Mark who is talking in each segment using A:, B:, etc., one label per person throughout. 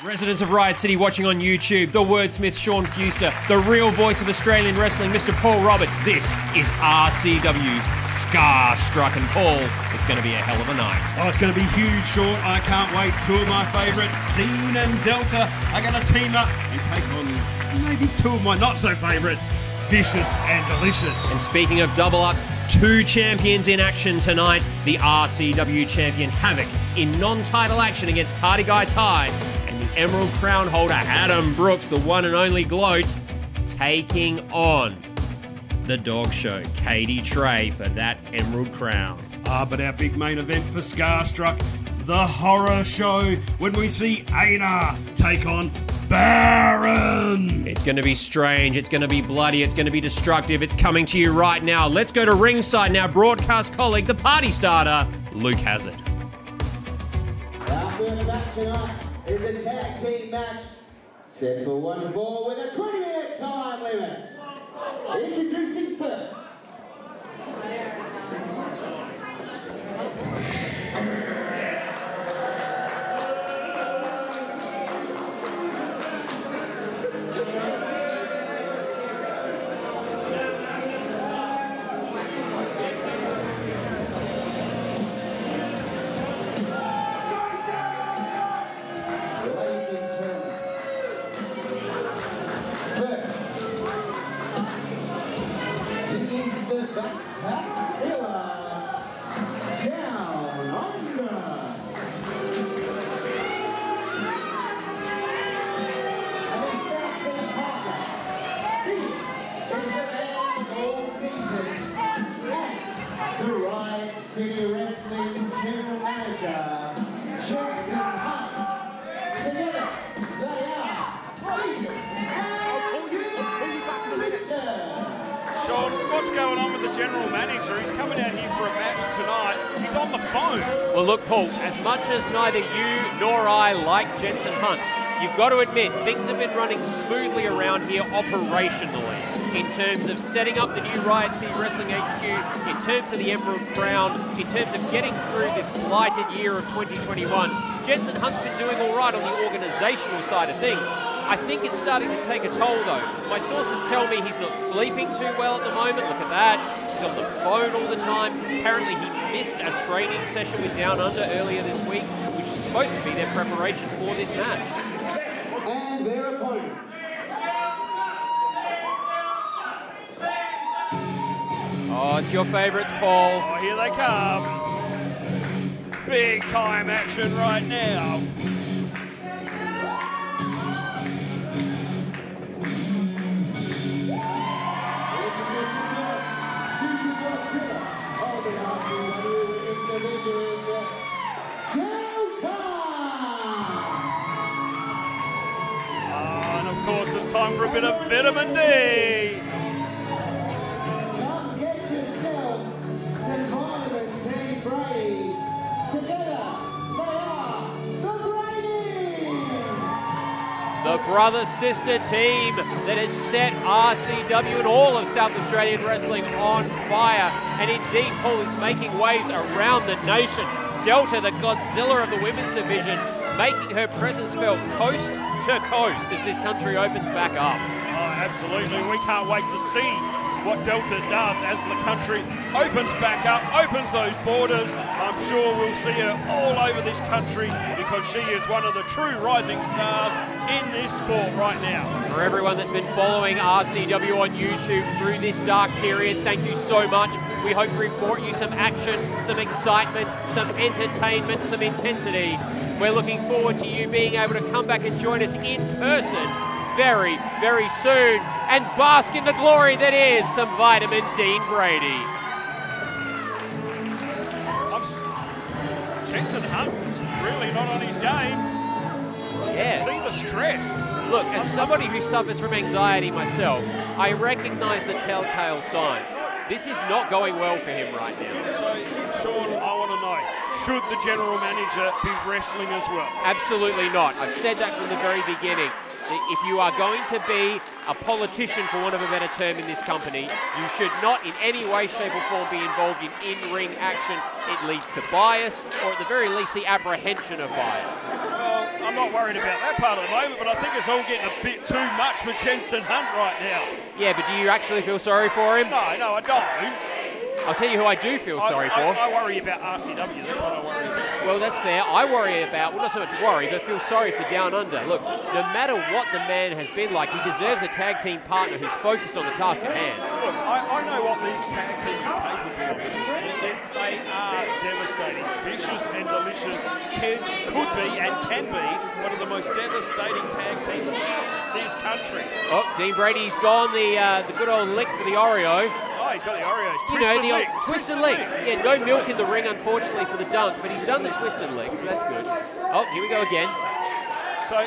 A: Residents of Riot City watching on YouTube, the wordsmith Sean Fuster, the real voice of Australian wrestling, Mr. Paul Roberts. This is RCW's Scarstruck. And Paul, it's going to be a hell of a night.
B: Oh, it's going to be huge, Sean. I can't wait. Two of my favourites, Dean and Delta, are going to team up and take on maybe two of my not-so-favourites, Vicious and Delicious.
A: And speaking of double-ups, two champions in action tonight. The RCW Champion HAVOK in non-title action against Cadie Tre, and the Emerald Crown holder Adam Brooks, the one and only G.L.O.A.T, taking on the Dog Show, Cadie Tre, for that Emerald Crown.
B: But our big main event for Scarstruck, the horror show, when we see Einar take on Barren.
A: It's going to be strange, it's going to be bloody, it's going to be destructive. It's coming to you right now. Let's go to ringside now. Broadcast colleague, the party starter, Luke Hazard.
C: Our first match tonight is a tag team match set for 1 fall with a 20-minute time limit. Introducing first. Jensen. Together, they are Theseus and
B: Sean, what's going on with the general manager? He's coming out here for a match tonight. He's on the phone.
A: Well, look, Paul, as much as neither you nor I like Jensen Hunt, you've got to admit things have been running smoothly around here operationally, in terms of setting up the new Riot City Wrestling HQ, in terms of the Emerald Crown, in terms of getting through this blighted year of 2021. Jensen Hunt's been doing all right on the organisational side of things. I think it's starting to take a toll, though. My sources tell me he's not sleeping too well at the moment. Look at that. He's on the phone all the time. Apparently he missed a training session with Downunder earlier this week, which is supposed to be their preparation for this match.
C: And their opponents.
A: Oh, it's your favourites, Paul.
B: Oh, here they come. Big time action right now. And of course, it's time for a bit of vitamin D.
C: Come get yourself some vitamin D, Brady. Together, they are the Bradys.
A: The brother-sister team that has set RCW and all of South Australian wrestling on fire. And indeed, Paul is making waves around the nation. Delta, the Godzilla of the women's division, making her presence felt coast to coast as this country opens back up.
B: Oh, absolutely. We can't wait to see what Delta does as the country opens back up, opens those borders. I'm sure we'll see her all over this country because she is one of the true rising stars in this sport right now.
A: For everyone that's been following RCW on YouTube through this dark period, thank you so much. We hope we've brought you some action, some excitement, some entertainment, some intensity. We're looking forward to you being able to come back and join us in person very, very soon and bask in the glory that is some vitamin D, Brady.
B: Jensen Hunt's really not on his game.
A: Yeah.
B: See the stress.
A: Look, as somebody who suffers from anxiety myself, I recognize the telltale signs. This is not going well for him right now.
B: So, Sean, I want to know, should the general manager be wrestling as well?
A: Absolutely not. I've said that from the very beginning. If you are going to be a politician, for want of a better term, in this company, you should not in any way, shape or form be involved in-ring action. It leads to bias, or at the very least, the apprehension of bias.
B: Well, I'm not worried about that part at the moment, but I think it's all getting a bit too much for Jensen Hunt right now.
A: Yeah, but do you actually feel sorry for him?
B: No, I don't.
A: I'll tell you who I do feel sorry for.
B: I worry about RCW, that's what I worry about.
A: Well, that's fair. I worry about, well, not so much worry, but feel sorry for Downunder. Look, no matter what the man has been like, he deserves a tag team partner who's focused on the task at hand.
B: Look, I know what these tag teams are capable of. They are devastating. Vicious and Delicious could be and can be one of the most devastating tag teams in this country.
A: Oh, Dean Brady's gone the good old lick for the Oreo.
B: Oh, he's got the Oreos.
A: Twisted lick. Yeah, no milk in the ring, unfortunately, for the dunk, but he's done the twisted lick, so that's good. Oh, here we go again.
B: So,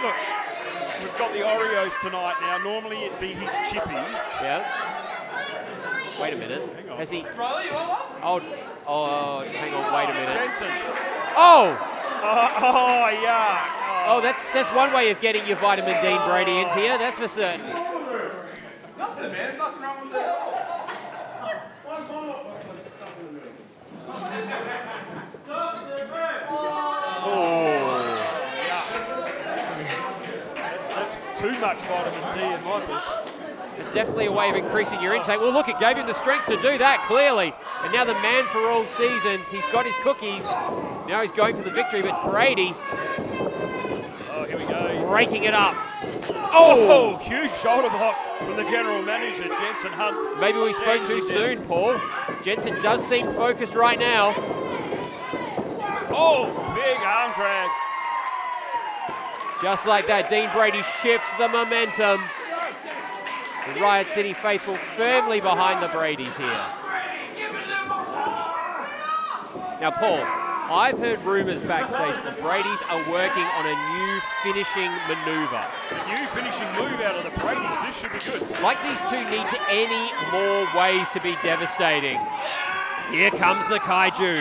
B: look, we've got the Oreos tonight now. Normally it'd be his chippies.
A: Yeah. Wait a minute.
B: Hang on.
A: Has he? Oh, hang on, wait a minute.
B: Jensen.
A: Oh!
B: Yeah.
A: Oh, that's one way of getting your vitamin D, Brady, into you. That's for certain.
D: Nothing, man. Nothing wrong with that.
B: That's too much vitamin D in my books.
A: It's definitely a way of increasing your intake. Well, look, it gave him the strength to do that, clearly. And now the man for all seasons, he's got his cookies. Now he's going for the victory, but Brady...
B: Oh, here we go.
A: Breaking it up.
B: Oh, huge shoulder block from the general manager, Jensen Hunt.
A: Maybe we spoke too soon, Paul. Jensen does seem focused right now.
B: Oh, big arm drag.
A: Just like that, Dean Brady shifts the momentum. The Riot City faithful firmly behind the Bradys here. Now, Paul, I've heard rumours backstage that the Bradys are working on a new finishing manoeuvre.
B: A new finishing move out of the Bradys. This should be good.
A: Like these two need to any more ways to be devastating. Here comes the Kaiju.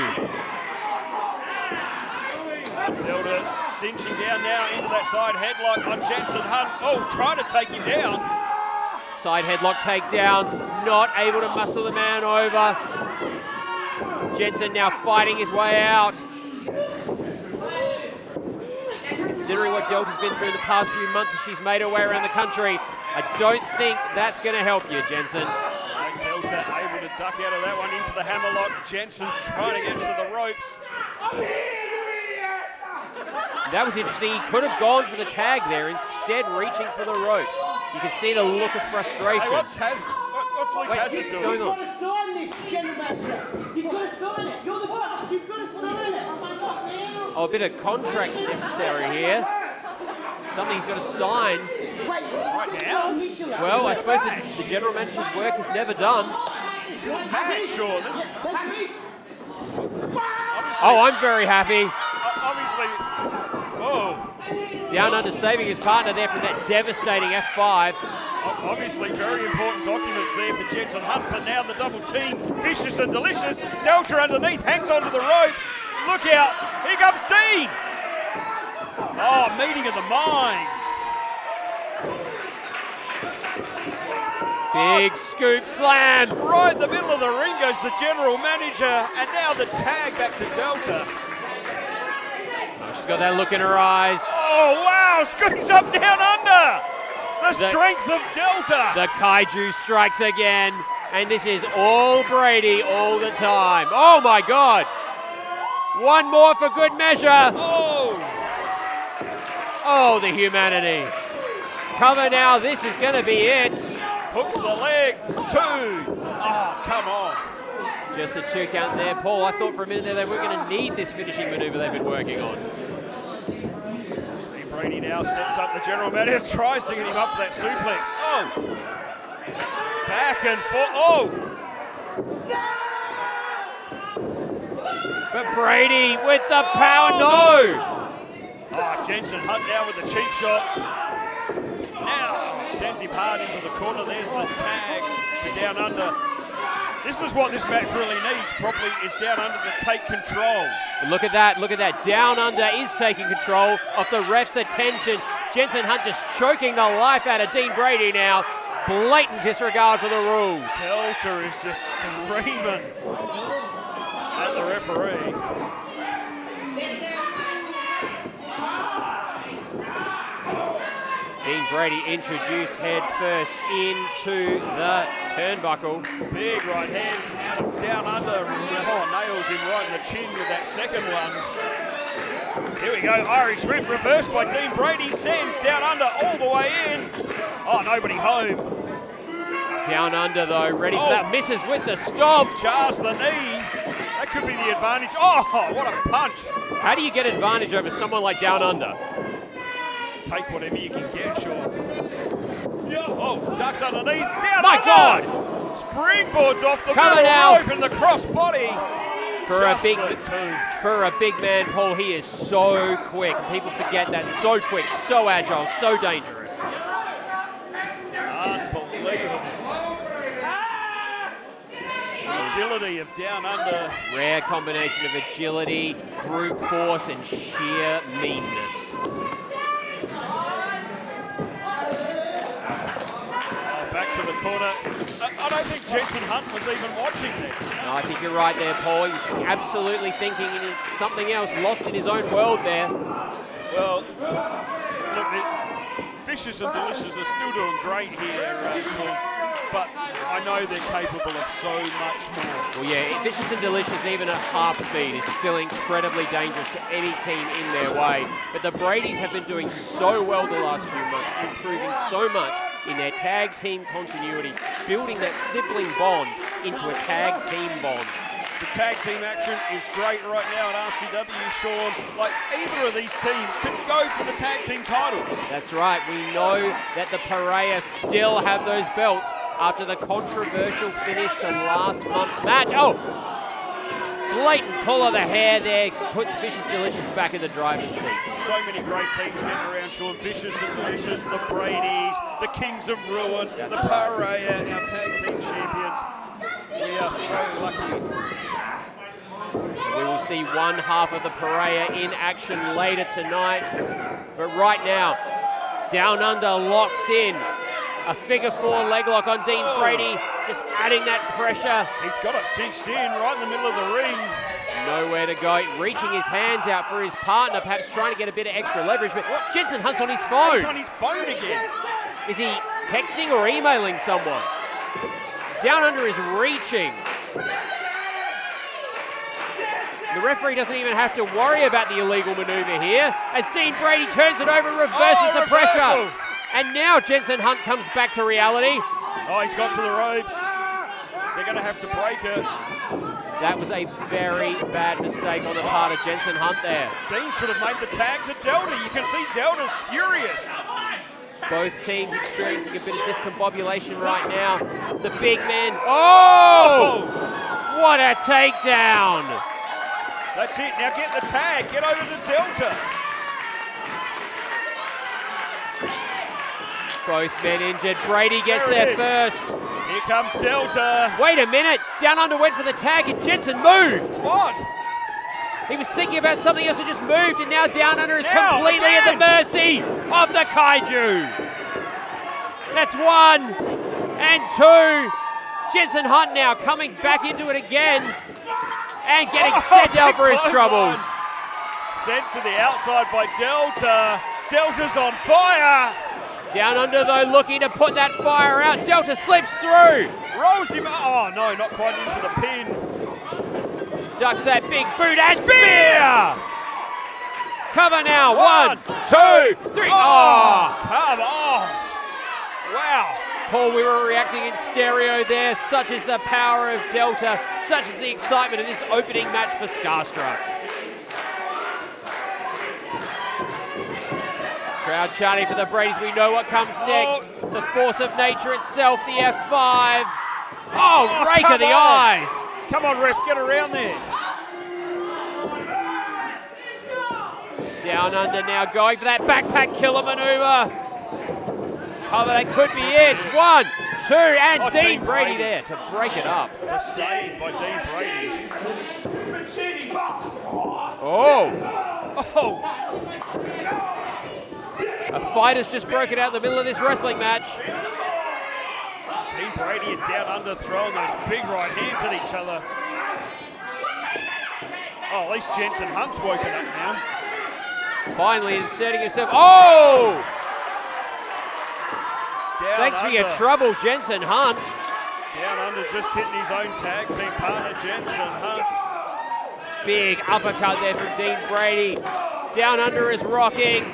B: Delta cinching down now into that side headlock on Jensen Hunt. Oh, trying to take him down.
A: Side headlock takedown, not able to muscle the man over. Jensen now fighting his way out. Considering what Delta's been through in the past few months as she's made her way around the country, I don't think that's going to help you, Jensen.
B: Delta able to duck out of that one into the hammerlock. Jensen's trying to get to the ropes.
A: That was interesting. He could have gone for the tag there, instead reaching for the ropes. You can see the look of frustration.
B: Hey, what's Luke Hazard doing?
C: You've got to sign this, general manager. You've got to sign it. You're the boss. You've got to sign it.
A: Oh, a bit of contract necessary here. Something he's got to sign.
B: Right now?
A: Well, I suppose the general manager's work is never done.
B: Sure.
A: Oh, I'm very happy.
B: Obviously,
A: Downunder saving his partner there from that devastating F5.
B: obviously very important documents there for Jensen Hunt, but now the double team, Vicious and Delicious. Delta underneath, hangs onto the ropes. Look out, here comes Dean. Oh, meeting of the minds.
A: Big scoop slam.
B: Right in the middle of the ring goes the general manager, and now the tag back to Delta.
A: She's got that look in her eyes.
B: Oh, wow, scoops up down under. The strength of Delta.
A: The Kaiju strikes again, and this is all Brady all the time. Oh my God. One more for good measure. Oh, the humanity. Cover now, this is gonna be it.
B: Hooks the leg, 2. Oh, come on.
A: Just the 2 count there, Paul. I thought for a minute there they weren't going to need this finishing maneuver they've been working on.
B: Brady now sets up the general manager, tries to get him up for that suplex. Oh! Back and forth. Oh!
A: But Brady with the power, no!
B: Oh, Jensen Hunt now with the cheap shots. Now sends him hard into the corner. There's the tag to Downunder. This is what this match really needs, probably, is Downunder to take control.
A: Look at that, look at that. Downunder is taking control of the ref's attention. Jensen Hunt just choking the life out of Dean Brady now. Blatant disregard for the rules.
B: Delta is just screaming at the referee.
A: Dean Brady introduced head first into the turnbuckle.
B: Big right hands out of down under. Oh, nails him right in the chin with that second one. Here we go, Irish whip reversed by Dean Brady. Sends down under all the way in. Oh, nobody home.
A: Down under though, ready for that. Misses with the stomp.
B: Jars the knee. That could be the advantage. Oh, what a punch.
A: How do you get advantage over someone like Down Under?
B: Take whatever you can get, Sean. Oh, ducks underneath. Down
A: My
B: under.
A: God!
B: Springboards off the
A: Coming
B: middle
A: out.
B: rope and the cross body.
A: For a big man, Paul, he is so quick. People forget that. So quick, so agile, so dangerous.
B: Unbelievable. Agility of Down Under.
A: Rare combination of agility, brute force, and sheer meanness.
B: Back to the corner. I don't think Jensen Hunt was even watching this.
A: No, I think you're right there, Paul. He was absolutely thinking something else, lost in his own world there.
B: Well, look, Vicious and Delicious are still doing great here, Sean, but I know they're capable of so much more.
A: Well, yeah, Vicious and Delicious, even at half speed, is still incredibly dangerous to any team in their way. But the Bradys have been doing so well the last few months, improving so much in their tag team continuity, building that sibling bond into a tag team bond.
B: The tag team action is great right now at RCW, Sean. Like, either of these teams could go for the tag team titles.
A: That's right. We know that the Pariah still have those belts after the controversial finish to last month's match. Oh! Blatant pull of the hair there puts Vicious Delicious back in the driver's seat.
B: So many great teams getting around, Sean. Vicious and Delicious, the Bradys, the Kings of Ruin, the Pariah, our tag team champions. We are so lucky.
A: We will see one half of the Pariah in action later tonight. But right now, Down Under locks in. A figure four leg lock on Dean Brady, just adding that pressure.
B: He's got it cinched in right in the middle of the ring.
A: Nowhere to go, reaching his hands out for his partner, perhaps trying to get a bit of extra leverage, but Jensen Hunt's on his phone.
B: He's on his phone again.
A: Is he texting or emailing someone? Down Under is reaching. The referee doesn't even have to worry about the illegal maneuver here, as Dean Brady turns it over and reverses the pressure. And now Jensen Hunt comes back to reality.
B: Oh, he's got to the ropes. They're going to have to break it.
A: That was a very bad mistake on the part of Jensen Hunt there.
B: Dean should have made the tag to Delta. You can see Delta's furious.
A: Both teams experiencing a bit of discombobulation right now. The big man. Oh! What a takedown!
B: That's it. Now get the tag. Get over to Delta.
A: Both men injured. Brady gets there first.
B: Here comes Delta.
A: Wait a minute. Down Under went for the tag and Jensen moved.
B: What?
A: He was thinking about something else and just moved, and now Down Under is completely at the mercy of the Kaiju. That's 1 and 2. Jensen Hunt now coming back into it again and getting sent out for his troubles.
B: Sent to the outside by Delta. Delta's on fire.
A: Down Under, though, looking to put that fire out. Delta slips through.
B: Rolls him. Oh, no, not quite into the pin.
A: Ducks that big boot and spear. Cover now. 1, 2, 3. Oh,
B: come on. Wow.
A: Paul, we were reacting in stereo there. Such is the power of Delta. Such is the excitement of this opening match for Scarstruck. Crowd chanting for the Bradys. We know what comes next. The force of nature itself, the F5. Oh, rake of the eyes.
B: Come on, ref, get around there.
A: Down Under now going for that backpack killer maneuver. Oh, that could be it. 1, 2, and Dean Brady there to break it up.
B: The save by Dean Brady.
A: Oh.
B: Oh.
A: A fight has just broken out in the middle of this wrestling match.
B: Team Brady and Downunder throwing those big right hands at each other. Oh, at least Jensen Hunt's woken up now.
A: Finally inserting himself. Oh! Thanks for your
B: Downunder.
A: trouble, Jensen Hunt.
B: Downunder just hitting his own tag team partner, Jensen Hunt.
A: Big uppercut there from Dean Brady. Downunder is rocking.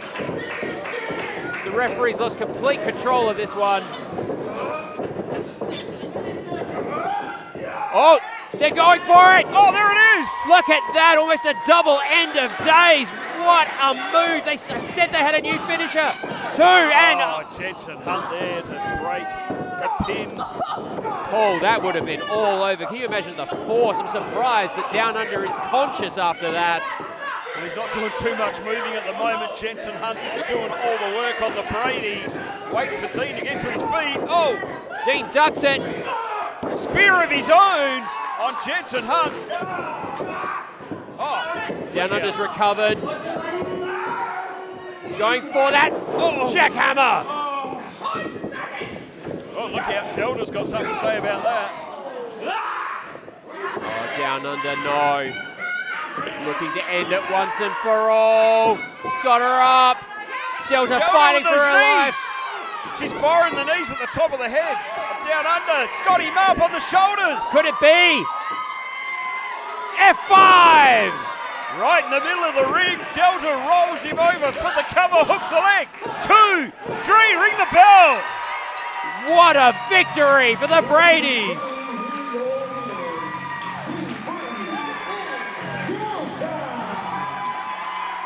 A: The referee's lost complete control of this one. Oh, they're going for it.
B: Oh, there it is.
A: Look at that, almost a double end of days. What a move. They said they had a new finisher. Two and...
B: Oh, Jensen Hunt there to break the pin.
A: Paul, that would have been all over. Can you imagine the force? I'm surprised that Downunder is conscious after that.
B: Well, he's not doing too much moving at the moment. Jensen Hunt is doing all the work on the Bradys. Waiting for Dean to get to his feet. Oh!
A: Dean ducks it.
B: Spear of his own on Jensen Hunt. Oh.
A: Downunder's recovered. Going for that. Oh, jackhammer.
B: Oh, look out. Delta's got something to say about that.
A: Oh, Downunder, no. Looking to end it once and for all. It's got her up. Delta fighting for her life.
B: She's firing the knees at the top of the head of Downunder. It's got him up on the shoulders.
A: Could it be? F5!
B: Right in the middle of the ring, Delta rolls him over for the cover, hooks the leg. 2, 3, ring the bell.
A: What a victory for the Bradys.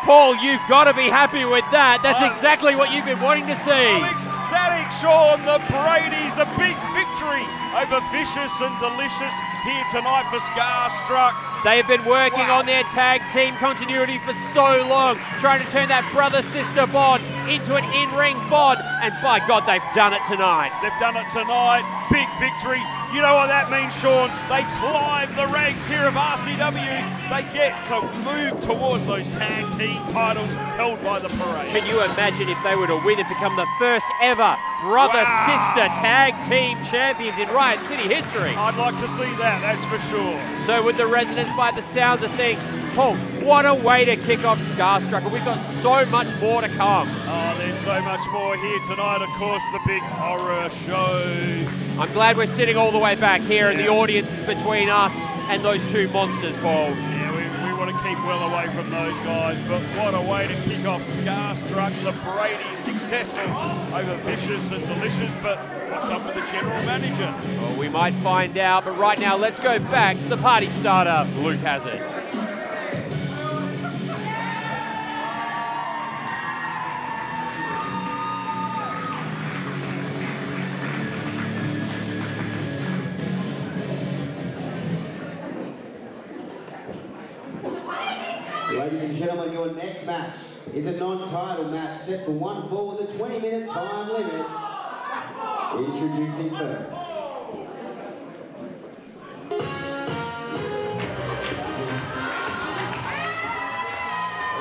A: Paul, you've got to be happy with that. That's exactly what you've been wanting to see.
B: I'm ecstatic, Sean. The Bradys, a big victory over Vicious and Delicious here tonight for Scarstruck.
A: They have been working on their tag team continuity for so long, trying to turn that brother-sister bond into an in-ring bond, and by God, they've done it tonight.
B: They've done it tonight. Big victory. You know what that means, Sean? They climb the ranks here of RCW. They get to move towards those tag team titles held by the Parade.
A: Can you imagine if they were to win and become the first ever brother-sister tag team champions in Riot City history?
B: I'd like to see that, that's for sure.
A: So would the residents, by the sounds of things. Paul, what a way to kick off Scarstruck. We've got so much more to come.
B: Oh, there's so much more here tonight. Of course, the big horror show.
A: I'm glad we're sitting all the way back here and the audience is between us and those two monsters, Paul.
B: Yeah, we want to keep well away from those guys, but what a way to kick off Scarstruck. The Brady successful over Vicious and Delicious, but what's up with the general manager?
A: Well, we might find out, but right now let's go back to the party starter, Luke Hazard.
C: Ladies and gentlemen, your next match is a non-title match set for 1 fall with a 20-minute time limit. Introducing first.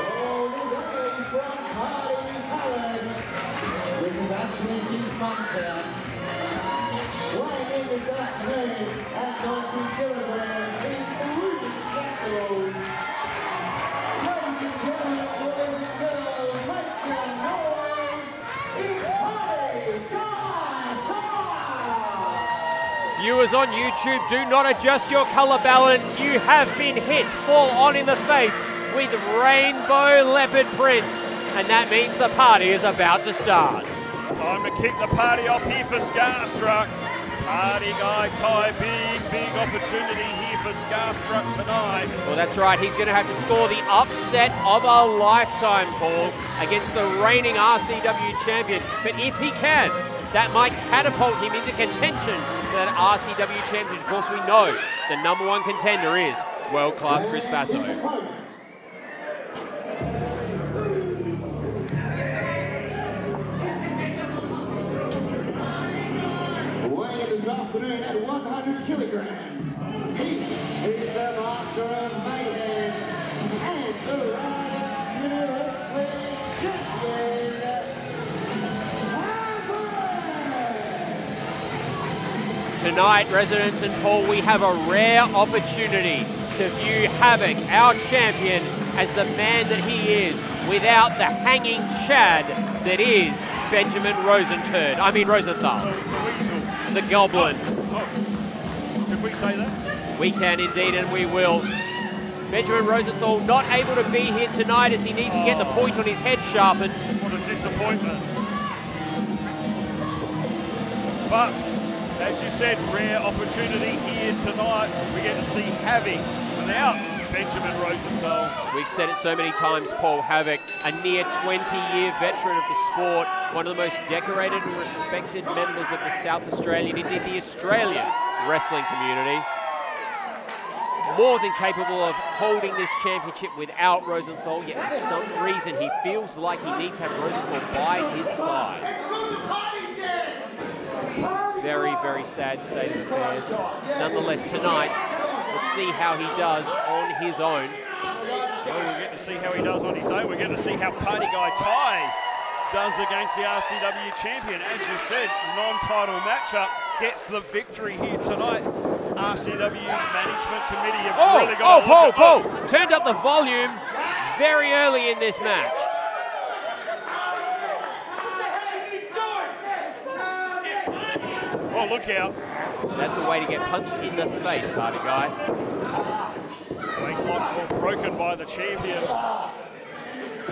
C: All the way from Cadie Tre. This is actually his contest. Weighing in this afternoon at 90 kilograms in 3 casseroles.
A: Viewers on YouTube, do not adjust your color balance. You have been hit full on in the face with rainbow leopard print. And that means the party is about to start.
B: Time to kick the party off here for Scarstruck. Party guy Ty, big opportunity here for Scarstruck tonight.
A: Well, that's right. He's going to have to score the upset of a lifetime, Paul, against the reigning RCW champion. But if he can, that might catapult him into contention for that RCW champion. Of course, we know the #1 contender is world-class Chris Basso.
C: Weighing in this afternoon at 100 kilograms, he is the master of Hayter and the Riot Wrestling Champion,
A: Tonight, residents and Paul, we have a rare opportunity to view Havok, our champion, as the man that he is, without the hanging Chad that is Benjamin Rosenthal. The Goblin.
B: Did we say that?
A: We can indeed, and we will. Benjamin Rosenthal not able to be here tonight as he needs to get the point on his head sharpened.
B: What a disappointment. But, as you said, rare opportunity here tonight. We get to see Havok without Benjamin Rosenthal.
A: We've said it so many times, Paul. Havok, a near 20-year veteran of the sport, one of the most decorated and respected members of the South Australian, indeed the Australian wrestling community. More than capable of holding this championship without Rosenthal, yet for some reason he feels like he needs to have Rosenthal by his side. Very, very sad state of affairs. Nonetheless, tonight, let's see how he does on his own.
B: Well, we get to see how he does on his own. We get to see how Party Guy Ty does against the RCW champion. As you said, non-title matchup gets the victory here tonight. RCW Management Committee have really got to look at
A: Paul! Turned up the volume very early in this match.
B: Oh, look out.
A: That's a way to get punched in the face, Party Guy.
B: Baseline ball broken by the champion.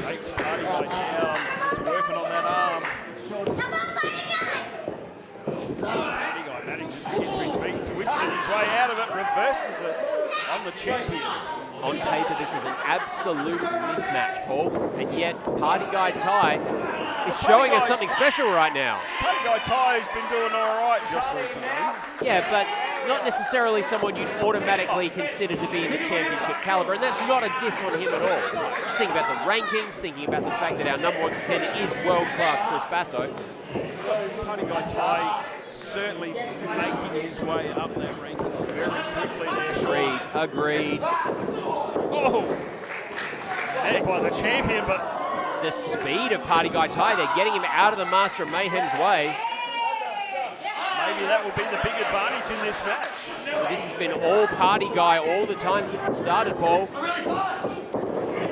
B: Takes Party Guy down, just working on that arm. Party Guy manages to get to his feet, twisting his way out of it, reverses it on the champion.
A: On paper, this is an absolute mismatch, Paul, and yet Party Guy Ty is showing us something special right now.
B: Party Guy Ty has been doing all right just recently.
A: Yeah, but not necessarily someone you'd automatically consider to be in the championship caliber, and that's not a diss on him at all. Just thinking about the rankings, thinking about the fact that our #1 contender is world-class Chris Basso.
B: Party Guy Ty certainly making his way up that ranking very quickly there.
A: Agreed.
B: Oh! Headed by the champion, but
A: the speed of Party Guy Ty, they're getting him out of the Master of Mayhem's way.
B: maybe that will be the big advantage in this match.
A: This has been all Party Guy all the time since it started, Paul.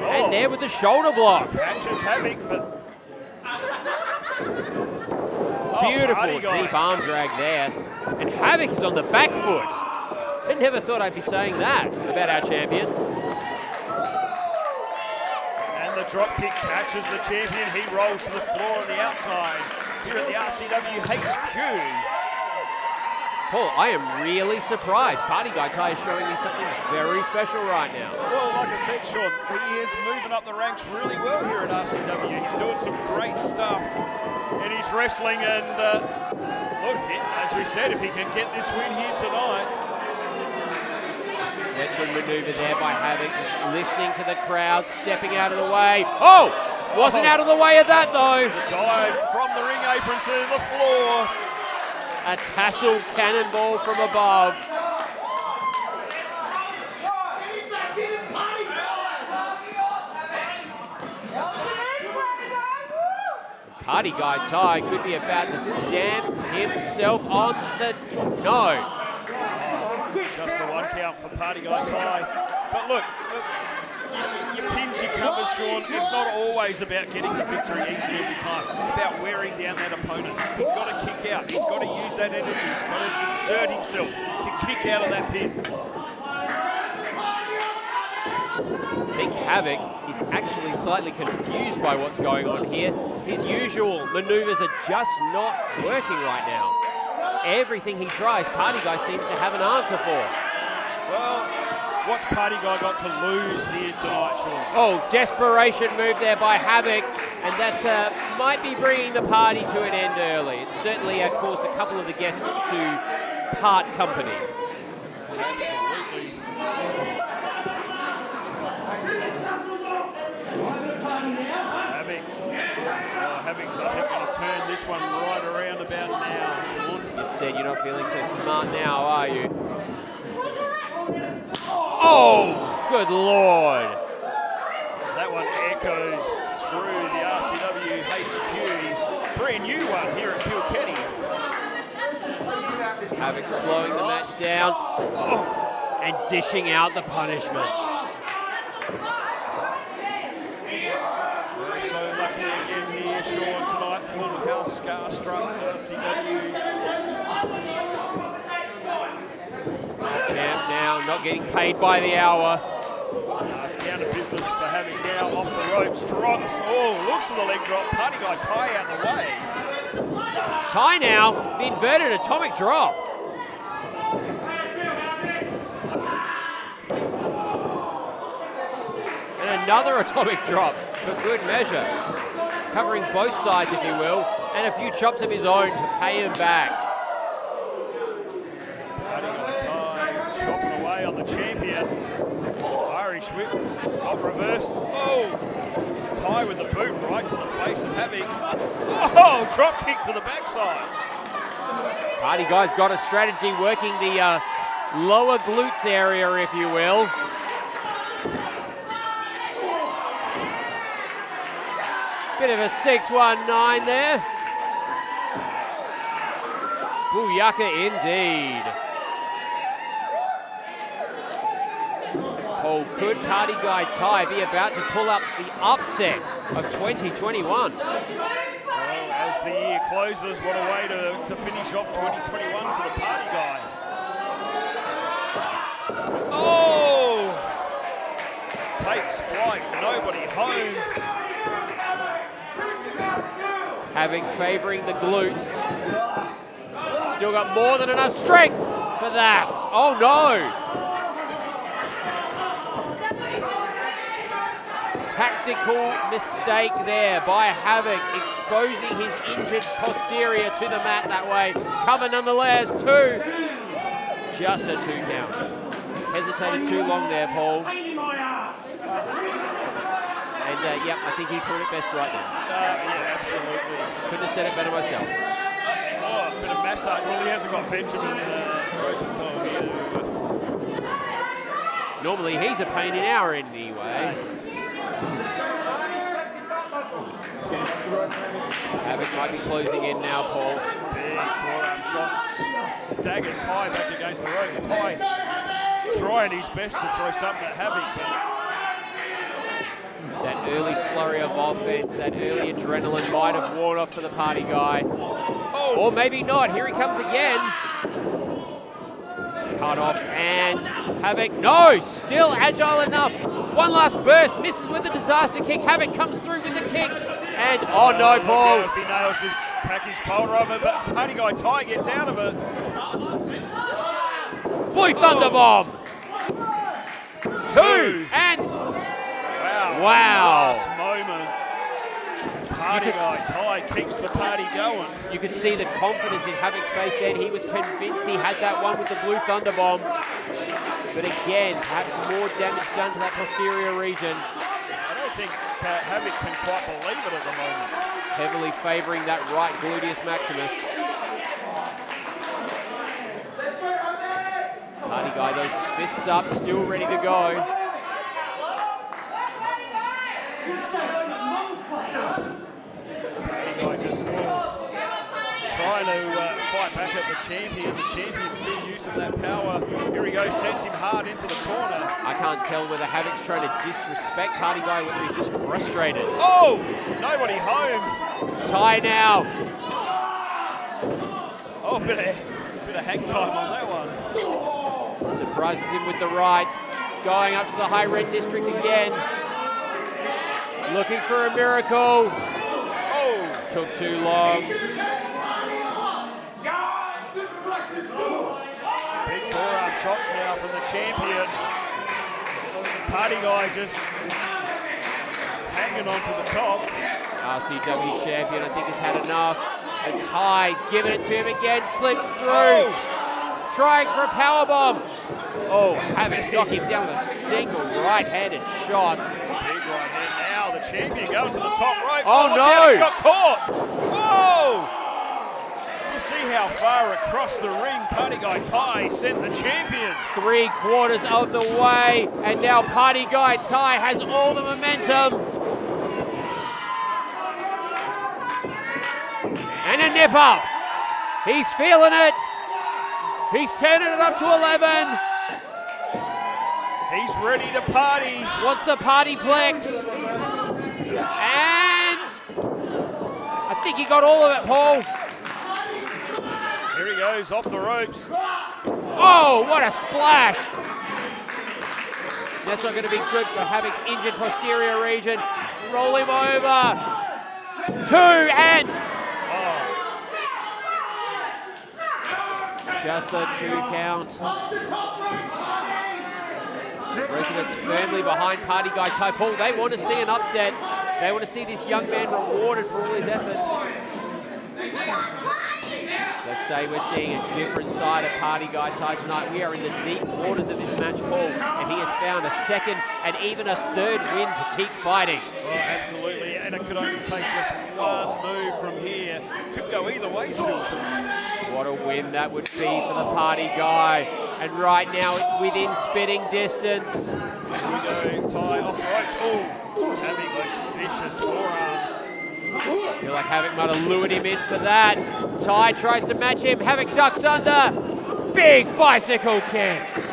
A: And there with the shoulder block.
B: Catches Havok, but
A: beautiful deep arm drag there. And Havok is on the back foot. I never thought I'd be saying that about our champion.
B: And the drop kick catches the champion. He rolls to the floor on the outside here at the RCW HQ.
A: Paul, I am really surprised. Party Guy Ty is showing me something very special right now.
B: Well, like I said, Sean, he is moving up the ranks really well here at RCW. He's doing some great stuff in his wrestling, and look, as we said, if he can get this win here tonight.
A: Good maneuver there by Havok, just listening to the crowd, stepping out of the way. Oh! Wasn't out of the way of that, though.
B: The dive from the ring apron to the floor.
A: A tassel cannonball from above. Party Guy Ty could be about to stamp himself on the... No.
B: Just the one count for Party Guy Ty. But look, your pins, your covers, Sean, it's not always about getting the victory each and every time. It's about wearing down that opponent. He's got to kick out. He's got to use that energy. He's got to exert himself to kick out of that pin.
A: I think Havok is actually slightly confused by what's going on here. His usual maneuvers are just not working right now. Everything he tries, Party Guy seems to have an answer for.
B: Well, what's Party Guy got to lose here tonight, Sean?
A: Oh, desperation move there by Havok, and that might be bringing the party to an end early. It certainly caused a couple of the guests to part company.
B: Absolutely. Havok's, I think, going to turn this one right around about now, Sean.
A: You said you're not feeling so smart now, are you? Oh, good Lord.
B: That one echoes through the RCW HQ. Brand new one here at Kilkenny.
A: Havok slowing the match down and dishing out the punishment.
B: We're so lucky again here, Sean, tonight. Full house, Scarstruck, RCW.
A: Champ now not getting paid by the hour.
B: It's down to business for Havok now, off the ropes, drops. Oh, looks for the leg drop. Party guy Tre out the way.
A: Tre now, the inverted atomic drop. And another atomic drop for good measure. Covering both sides, if you will, and a few chops of his own to pay him back.
B: Party guy Tre chopping away on the champion. Irish whip, got reversed. Oh! Tre with the boot right to the face of Havok. Oh! Drop kick to the backside.
A: Party guy's got a strategy working the lower glutes area, if you will. Bit of a 6-1-9 there. Booyaka indeed. Oh, could Party guy Tre be about to pull up the upset of 2021?
B: Well, as the year closes, what a way to finish off 2021 for the Party guy. Oh! Takes flight, nobody home.
A: Havok favouring the glutes. Still got more than enough strength for that. Oh no! Tactical mistake there by Havok, exposing his injured posterior to the mat that way. Cover nonetheless, 2. Just a 2 count. Hesitated too long there, Paul. And yep, I think he put it best right now.
B: Yeah, absolutely.
A: Couldn't have said it better myself.
B: Oh, a bit of massage. Well, he hasn't got Benjamin Rosenthal here.
A: Normally he's a pain in our end anyway. Havok might be closing in now, Paul.
B: Big forearm shot. Staggers Tre back against the ropes. Tre trying his best to throw something at Havok.
A: That early flurry of offense, that early adrenaline might have worn off for the Party guy.
B: Oh.
A: Or maybe not. Here he comes again. Cut off and Havok, no, still agile enough. One last burst, misses with the disaster kick. Havok comes through with the kick. And, oh no, Paul.
B: If he nails this package pole driver, but Party guy Tre gets out of it.
A: Blue Thunder Bomb. 2 and wow.
B: Last moment. Party guy Tre keeps the party going.
A: You could see the confidence in Havok's face then. He was convinced he had that one with the Blue Thunder Bomb. But again, perhaps more damage done to that posterior region.
B: I don't think Havok can quite believe it at the moment.
A: Heavily favouring that right gluteus maximus. Party guy, those fists up, still ready to go.
B: Guy just trying to fight back at the champion. The champion's still using that power. Here he goes, sends him hard into the corner.
A: I can't tell whether Havok's trying to disrespect Party guy or whether he's just frustrated.
B: Oh! Nobody home.
A: Tre now.
B: Oh, bit of hang time on that one.
A: Surprises him with the right. Going up to the high red district again. Looking for a miracle. Oh, took too long.
B: Big forearm shots now from the champion. Party guy just hanging on to the top.
A: RCW Champion, I think, has had enough. And Tre giving it to him again, slips through. Trying for a powerbomb. Oh, Havok knock him down with a single right-handed shot.
B: Big right hand now. The champion going to the top rope.
A: Oh, no.
B: He got caught. Whoa. You see how far across the ring Party guy Tre sent the champion.
A: 3/4 of the way. And now Party guy Tre has all the momentum. And a nip up. He's feeling it. He's turning it up to 11.
B: He's ready to party.
A: Wants the party plex. And I think he got all of it, Paul.
B: Here he goes, off the ropes.
A: Oh, what a splash. That's not going to be good for Havok's injured posterior region. Roll him over. 2 and... Just the 2 count. Residents firmly behind Party Guy Ty. Paul, they want to see an upset. They want to see this young man rewarded for all his efforts. As I say, we're seeing a different side of Party Guy Ty tonight. We are in the deep waters of this match, Paul, and he has found a second and even a third win to keep fighting.
B: Oh, absolutely, and it could only take just one move from here. Could go either way still tonight.
A: What a win that would be for the Party Guy. And right now it's within spitting distance.
B: Here we go, Ty off the ropes. Oh, having those vicious forearms.
A: I feel like Havok might have lured him in for that. Ty tries to match him. Havok ducks under. Big bicycle kick.
B: Big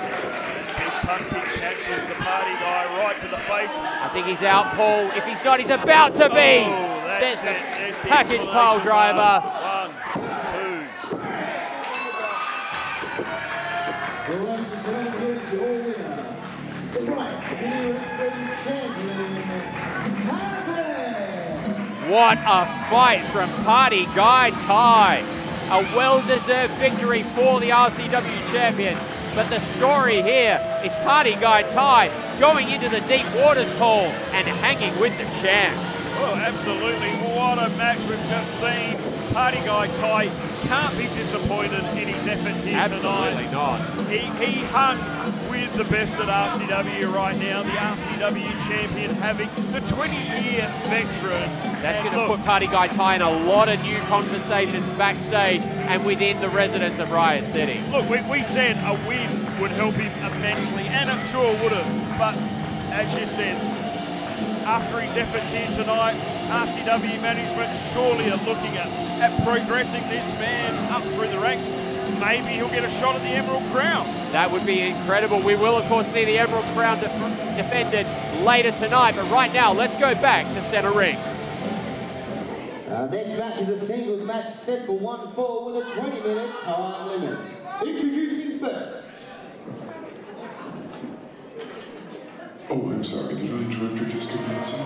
B: punt kick catches the Party Guy right to the face.
A: I think he's out, Paul. If he's not, he's about to be.
B: Oh,
A: There's
B: the
A: package pile driver.
B: 1, 2.
C: Ladies and gentlemen, here's your winner, the RCW Champion HAVOK.
A: What a fight from Party Guy Ty. A well-deserved victory for the RCW champion. But the story here is Party Guy Ty going into the deep waters, Paul, and hanging with the champ.
B: Oh, absolutely. What a match we've just seen. Party Guy Ty can't be disappointed in his efforts here
A: Absolutely
B: tonight.
A: not.
B: He hung with the best at RCW right now, the RCW champion HAVOK, the 20-year veteran.
A: That's going to put Party Guy Ty in a lot of new conversations backstage and within the residents of Riot City.
B: Look, we said a win would help him immensely, and I'm sure would have. But as you said, after his efforts here tonight, RCW management surely are looking at progressing this man up through the ranks. Maybe he'll get a shot at the Emerald Crown.
A: That would be incredible. We will, of course, see the Emerald Crown defended later tonight, but right now, let's go back to center ring.
C: Our next match is a singles match set for 1 fall with a 20-minute time limit. Introducing first.
E: Oh, I'm sorry. Did I interrupt your disco dancing?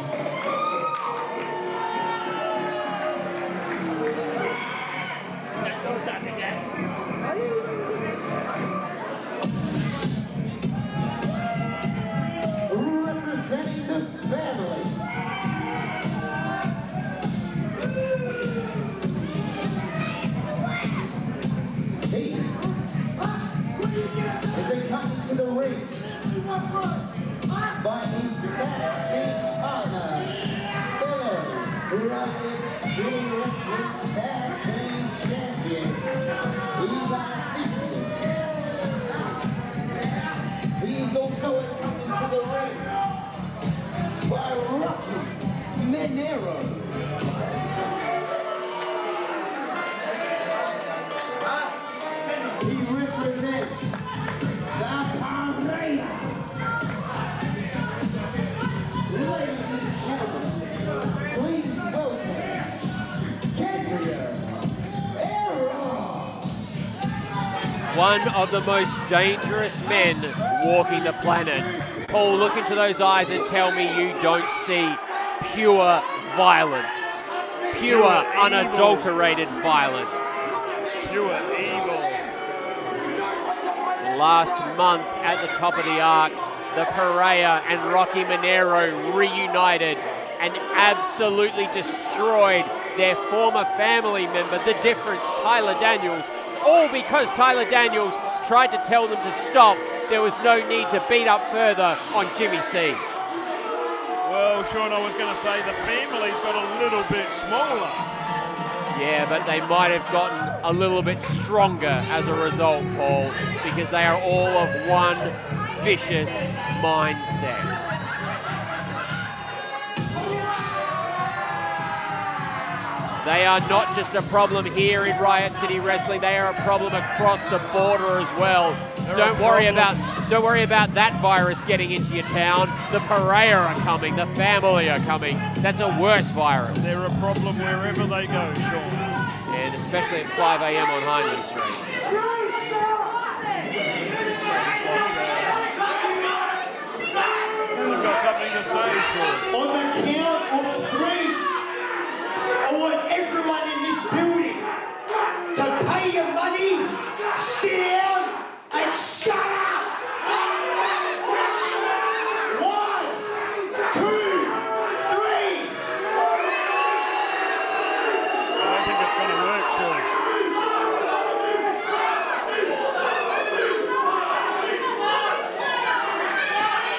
C: Representing the family. Hey. As they come into the ring. By his tag team partner, Riot's Wrestling Tag Team Champion, Theseus. He is also coming to the ring by Menero. He represents the Barren. Ladies and gentlemen, please welcome Gabriel, Aeros.
A: One of the most dangerous men walking the planet. Paul, look into those eyes and tell me you don't see pure violence. Pure unadulterated violence.
B: Pure evil.
A: Last month at the top of the arc, the Pereira and Rocky Menero reunited and absolutely destroyed their former family member, the difference, Tyler Daniels, all because Tyler Daniels tried to tell them to stop. There was no need to beat up further on Jimmy C.
B: Well, Sean, I was going to say the family's got a little bit smaller.
A: Yeah, but they might have gotten a little bit stronger as a result, Paul, because they are all of one vicious mindset. They are not just a problem here in Riot City Wrestling, they are a problem across the border as well. Don't worry about that virus getting into your town. The pariah are coming, the family are coming. That's a worse virus.
B: They're a problem wherever they go, Sean.
A: And especially at 5 a.m. on Hindman Street.
B: You've got something to say, Sean.
C: On the count of 3, I want everyone in this building to pay your money, sit down, and shut up! 1, 2, 3!
B: I don't think it's going to work, Sean.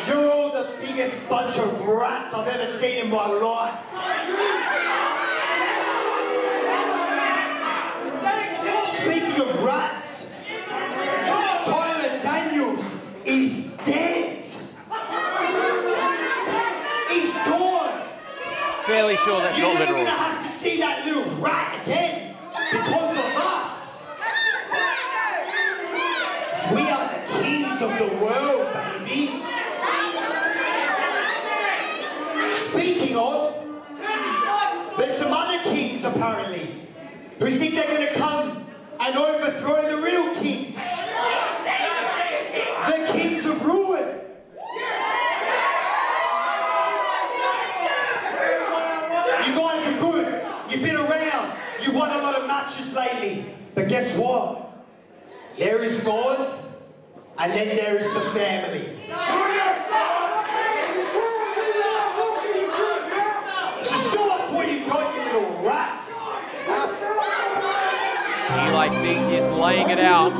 C: You're all the biggest bunch of rats I've ever seen in my life. Speaking of rats, Tyler Daniels is dead. He's gone.
A: Fairly sure that's
C: You're
A: not
C: never
A: literal.
C: going to have to see that little rat again because of us. We are the kings of the world, baby. Speaking of, there's some other kings apparently who think they're going to come and overthrow the real kings. The kings of ruin. You guys are good. You've been around. You won a lot of matches lately. But guess what? There is God, and then there is the family. So show us what you got, you little rats.
A: Eli Theseus laying it out.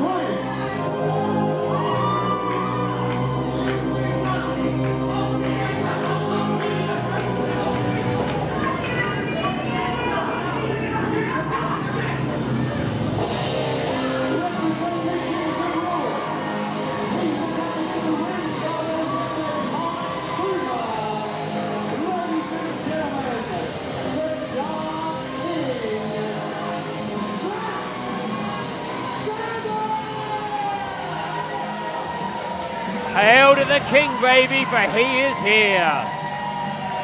A: Hail to the king, baby, for he is here.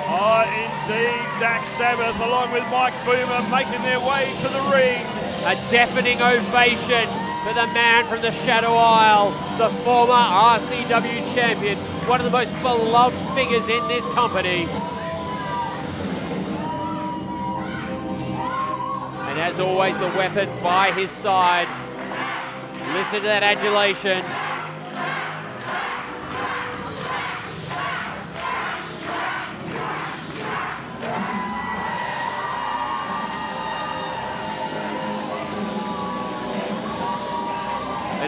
B: Oh, indeed, Zach Sabbath, along with Mike Boomer, making their way to the ring.
A: A deafening ovation for the man from the Shadow Isle, the former RCW champion, one of the most beloved figures in this company. And as always, the weapon by his side. Listen to that adulation.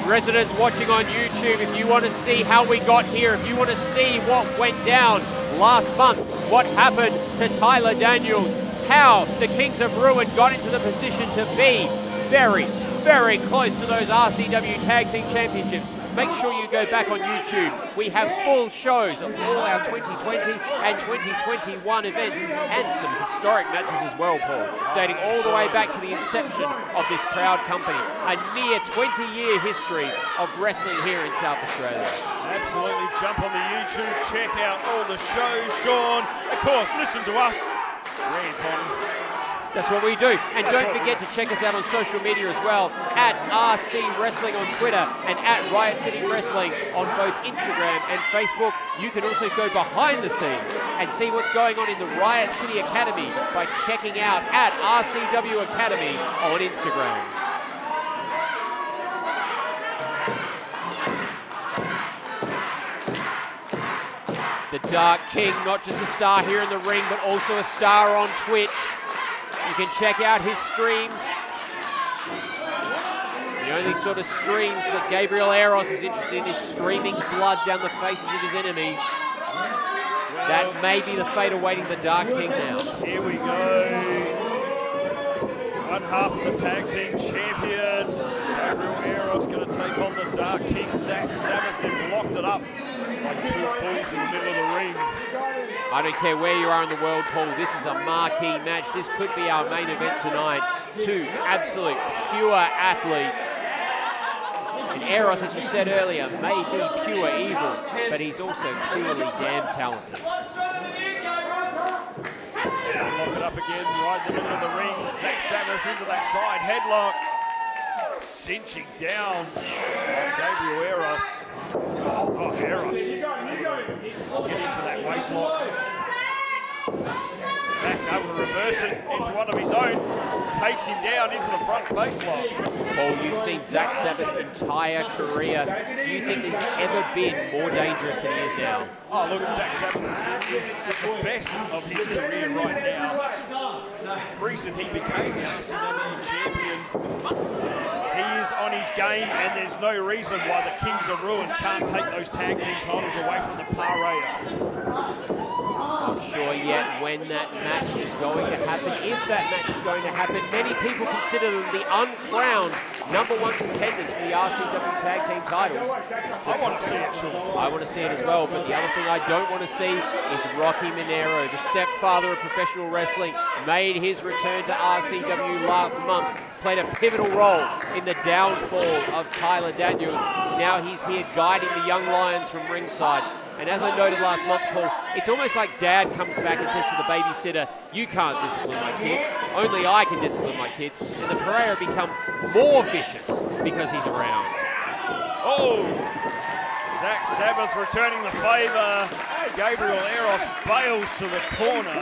A: Residents watching on YouTube, if you want to see how we got here, if you want to see what went down last month, what happened to Tyler Daniels, how the Kings of Ruin got into the position to be very, very close to those RCW Tag Team Championships, make sure you go back on YouTube. We have full shows of all our 2020 and 2021 events and some historic matches as well, Paul, dating all the way back to the inception of this proud company. A near 20-year history of wrestling here in South Australia.
B: Absolutely, jump on the YouTube, check out all the shows, Sean. Of course, listen to us. Very important.
A: That's what we do. And don't forget to check us out on social media as well, at RC Wrestling on Twitter and at Riot City Wrestling on both Instagram and Facebook. You can also go behind the scenes and see what's going on in the Riot City Academy by checking out at RCW Academy on Instagram. The Dark King, not just a star here in the ring, but also a star on Twitch. You can check out his streams. The only sort of streams that Gabriel Aeros is interested in is streaming blood down the faces of his enemies. That may be the fate awaiting the Dark King now.
B: Here we go. One half of the tag team champions. Gabriel Aeros going to take on the Dark King, Zach Sabbath. They've locked it up. Like 2 points in the middle of the ring.
A: I don't care where you are in the world, Paul. This is a marquee match. This could be our main event tonight. 2 absolute pure athletes. And Aeros, as you said earlier, may be pure evil, but he's also purely damn talented.
B: And lock it up again, right in the middle of the ring. Sabbath into that side headlock. Cinching down on Gabriel Aeros. Oh, Aeros. Get into that waistlock. Back able to reverse it into one of his own. Takes him down into the front face lock.
A: Paul, you've seen Zach Sabbath's entire career. Do you think he's ever been more dangerous than he is now?
B: Oh, look at Zach Sabbath. He's at the best of his career right now. The reason he became the RCW champion. He is on his game, and there's no reason why the Kings of Ruins can't take those tag team titles away from the Par Raiders.
A: Not sure yet when that match is going to happen. If that match is going to happen, many people consider them the uncrowned #1 contenders for the RCW tag team titles.
B: I want to see it, Sean.
A: I want to see it as well, but the other thing I don't want to see is Rocky Menero, the stepfather of professional wrestling, made his return to RCW last month, played a pivotal role in the downfall of Tyler Daniels. Now he's here guiding the young lions from ringside. And as I noted last month, Paul, it's almost like Dad comes back and says to the babysitter, you can't discipline my kids, only I can discipline my kids. And the Pereira become more vicious because he's around.
B: Oh, Zach Sabbath returning the favour. Gabriel Aeros bails to the corner.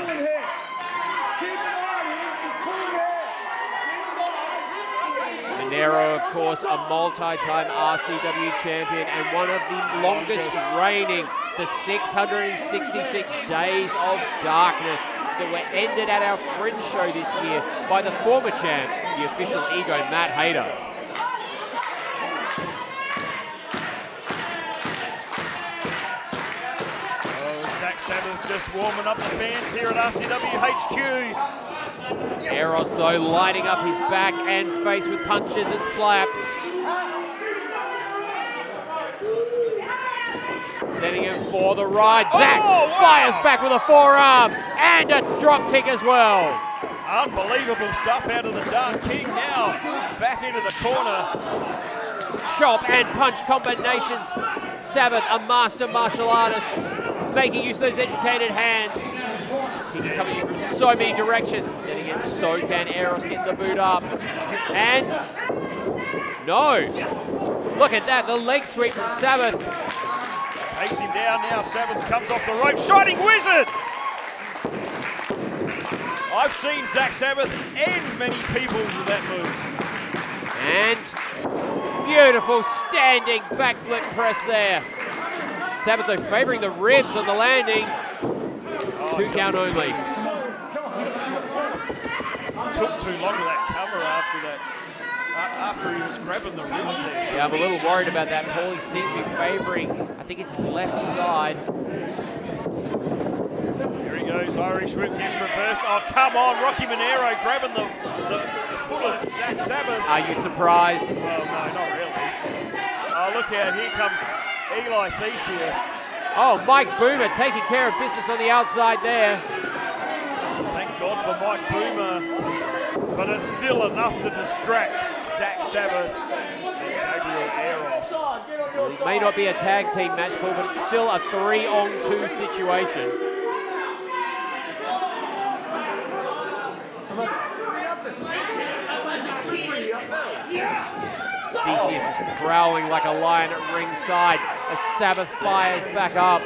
A: Menero, of course, a multi-time RCW champion and one of the longest reigning, the 666 Days of Darkness that were ended at our Fringe show this year by the former champ, the official ego, Matt Hayter.
B: Zach Sabbath just warming up the fans here at RCW HQ.
A: Aeros, though, lighting up his back and face with punches and slaps. Setting him for the ride. Zach fires back with a forearm and a drop kick as well.
B: Unbelievable stuff out of the Dark King now. Back into the corner.
A: Chop and punch combinations. Sabbath, a master martial artist, making use of those educated hands. He can come at you from so many directions. Then again, so can Aeros get the boot up. And no. Look at that, the leg sweep from Sabbath.
B: Takes him down now. Sabbath comes off the rope. Shining Wizard! I've seen Zach Sabbath end many people with that move.
A: And beautiful standing backflip press there. Sabbath, though, favouring the ribs on the landing. 2 count only.
B: Took too long with that cover after that. After he was grabbing the ribs there.
A: Yeah, I'm a little worried about that. Paul, he seems to be favouring, I think it's his left side.
B: Here he goes, Irish whip gets reversed. Oh, come on, Rocky Menero grabbing the foot of Zach Sabbath.
A: Are you surprised?
B: Well, no, not really. Oh, look out, here comes Eli Theseus.
A: Oh, Mike Boomer taking care of business on the outside there.
B: Thank God for Mike Boomer, but it's still enough to distract Zach Sabbath and Gabriel Aeros.
A: Well, it may not be a tag team match, Paul, but it's still a 3-on-2 situation. Theseus just prowling like a lion at ringside as Sabbath fires back up.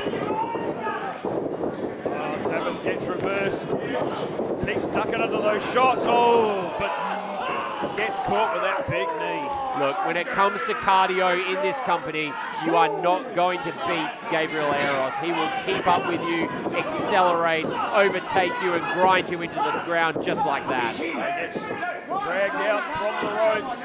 B: Oh, Sabbath gets reversed. Keeps ducking under those shots. Oh, but gets caught with that big knee.
A: Look, when it comes to cardio in this company, you are not going to beat Gabriel Aeros. He will keep up with you, accelerate, overtake you, and grind you into the ground just like that.
B: He gets dragged out from the ropes.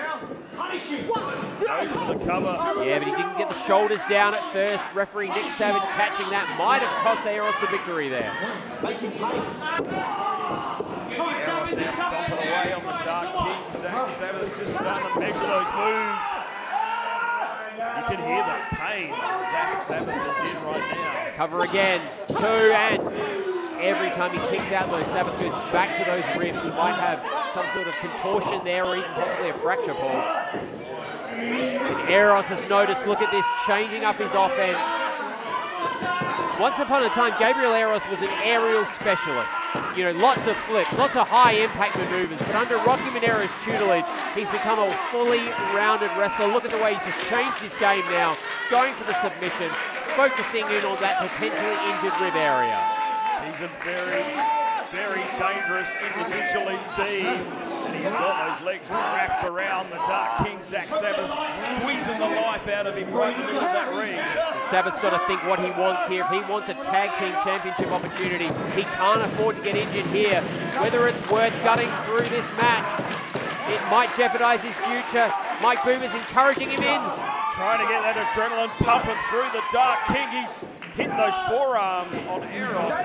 B: Goes for the cover.
A: Yeah, but he didn't get the shoulders down at first. Referee Nick Savage catching that might have cost Aeros the victory there.
B: Aeros now stomping away on the Dark King. Zach Sabbath just starting to measure those moves. You can hear the pain Sabbath is in right now.
A: Cover again, 2, and every time he kicks out those, Sabbath goes back to those ribs. He might have some sort of contortion there or even possibly a fracture, Paul. And Aeros has noticed, look at this, changing up his offense. Once upon a time, Gabriel Aeros was an aerial specialist. You know, lots of flips, lots of high impact maneuvers, but under Rocky Menero's tutelage, he's become a fully rounded wrestler. Look at the way he's just changed his game now, going for the submission, focusing in on that potentially injured rib area.
B: He's a very, very dangerous individual indeed. And he's got those legs wrapped around the Dark King, Sabbath, squeezing the life out of him right in the middle of that ring.
A: And Sabbath's got to think what he wants here. If he wants a tag team championship opportunity, he can't afford to get injured here. Whether it's worth gutting through this match, it might jeopardize his future. Mike Boomer's encouraging him in.
B: Trying to get that adrenaline pumping through the Dark King. He's hitting those forearms on Aeros.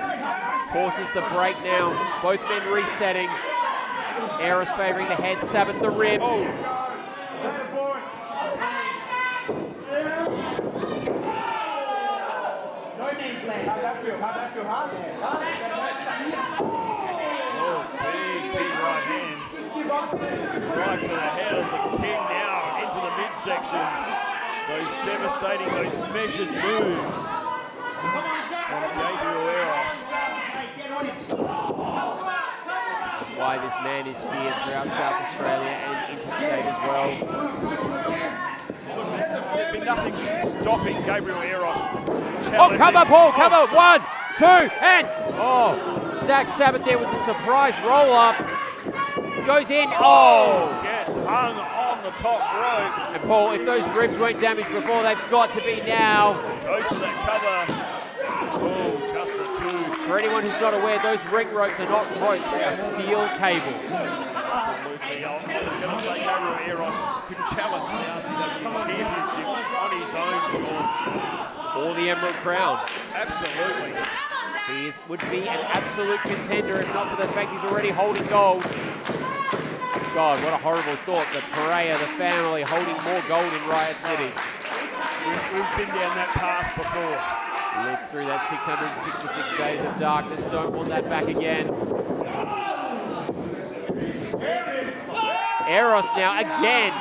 A: Forces the break now. Both men resetting. Aeros favouring the head, Sabbath the ribs.
C: No names land. How'd that feel? How'd that feel?
B: Big right hand. Right to the head of the King now, into the midsection. Those devastating, those measured moves from Gabriel Aeros.
A: This is why this man is feared throughout South Australia and interstate as well.
B: There'd be nothing stopping Gabriel Aeros.
A: Oh, cover, Paul, cover. 1, 2, and Zach Sabbath there with the surprise roll up. Goes in. Oh,
B: gets hung on the top rope.
A: And Paul, if those ribs weren't damaged before, they've got to be now.
B: Goes for that cover. Oh, just the 2.
A: For anyone who's not aware, those ring ropes are not ropes, they are steel cables.
B: Absolutely. I was going to say Gabriel Aeros could challenge the RCW Championship on his own, Sean.
A: Or the Emerald Crown.
B: Absolutely.
A: He would be an absolute contender if not for the fact he's already holding gold. God, what a horrible thought that Pereira, the family, holding more gold in Riot City.
B: We've been down that path before.
A: Lived through that 666 days of darkness. Don't want that back again. Aeros now again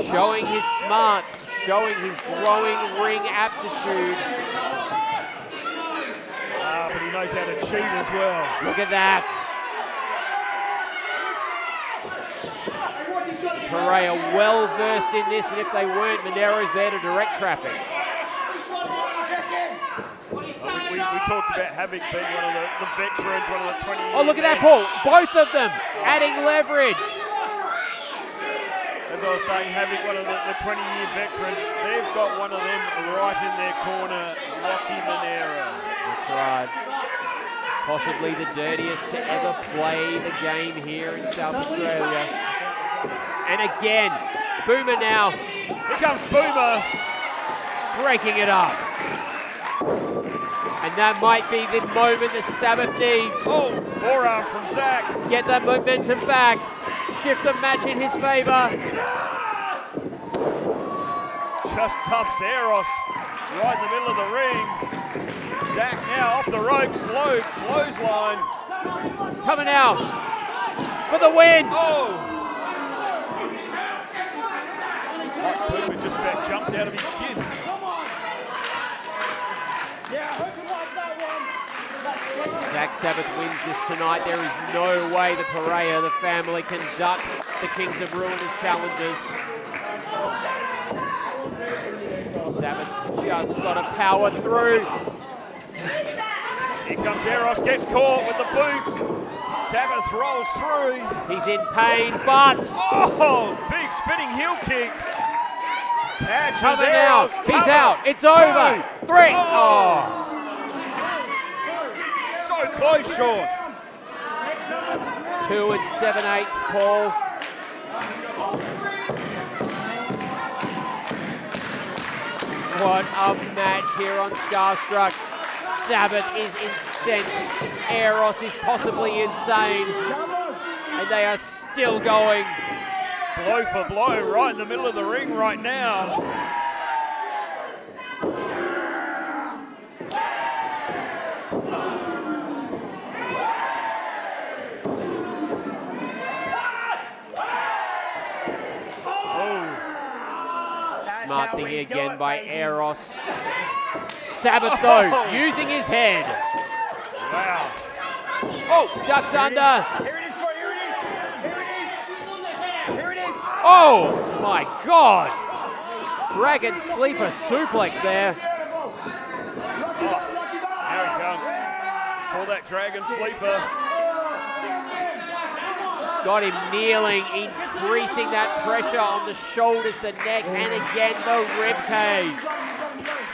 A: showing his smarts, showing his growing ring aptitude.
B: But he knows how to cheat as well.
A: Look at that. Pereira well versed in this, and if they weren't, Menero's there to direct traffic.
B: We talked about Havok being one of the veterans, one of the 20 years.
A: Oh, look at that, Paul. Both of them adding leverage.
B: As I was saying, Havok, one of the 20-year veterans, they've got one of them right in their corner, Rocky Menero.
A: That's right. Possibly the dirtiest to ever play the game here in South Australia. And again, Boomer now.
B: Here comes Boomer.
A: Breaking it up. And that might be the moment that Sabbath needs.
B: Oh, forearm from Zach.
A: Get that momentum back. Shift the match in his favor.
B: Just dumps Aeros right in the middle of the ring. Zach now off the rope, slow clothesline.
A: Coming out for the win.
B: Oh! Boomer just about jumped out of his skin.
A: Zach Sabbath wins this tonight. There is no way the Pereira, the family, can duck the Kings of Ruin as challengers. Sabbath's just got to power through.
B: Here comes Aeros, gets caught with the boots. Sabbath rolls through.
A: He's in pain, but...
B: Oh, big spinning heel kick. Catches
A: coming
B: Aeros.
A: out. He's out. It's over. 3. Oh.
B: So close, Sean.
A: 2 7/8, Paul. What a match here on Scarstruck. Sabbath is incensed. Aeros is possibly insane. And they are still going.
B: Blow for blow right in the middle of the ring right now.
A: Smart thing again by Aeros. Sabbath, though, using his head.
B: Wow.
A: Oh, ducks under.
D: Here it is, boy. Here it is. Here it is. Here it is.
A: Oh, my God. Dragon sleeper suplex there.
B: Now he's going for that dragon sleeper.
A: Got him kneeling, increasing that pressure on the shoulders, the neck, and again the rib cage.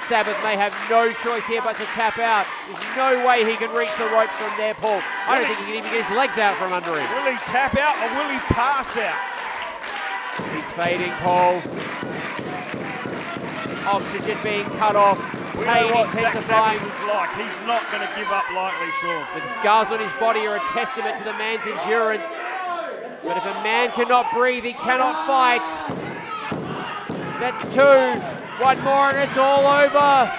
A: Sabbath may have no choice here but to tap out. There's no way he can reach the ropes from there, Paul. I don't think he can even get his legs out from under him.
B: Will he tap out or will he pass out?
A: He's fading, Paul. Oxygen being cut off.
B: We
A: Pain
B: know what Zack
A: intensifying.
B: Sabbath is like. He's not going to give up lightly, Sean.
A: The scars on his body are a testament to the man's endurance. But if a man cannot breathe, he cannot fight. That's two. One more and it's all over.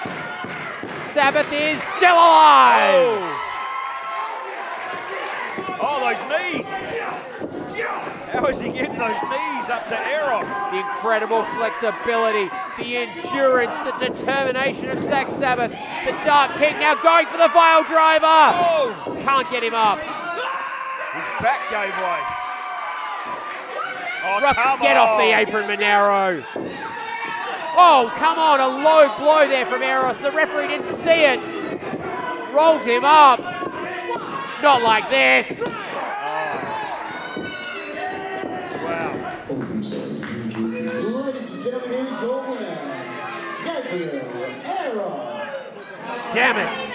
A: Sabbath is still alive.
B: Oh, those knees. How is he getting those knees up to Aeros?
A: The incredible flexibility, the endurance, the determination of Zack Sabbath. The Dark King now going for the Vile Driver.
B: Oh!
A: Can't get him up.
B: His back gave way. Oh, come
A: Get
B: on.
A: off the apron, Menero. Oh, come on, a low blow there from Aeros. The referee didn't see it. Rolls him up. Not like this.
B: Wow.
E: Oh, I'm sorry. Did you interrupt me?
C: Ladies and gentlemen, here's your winner, Gabriel Aeros.
A: Damn it.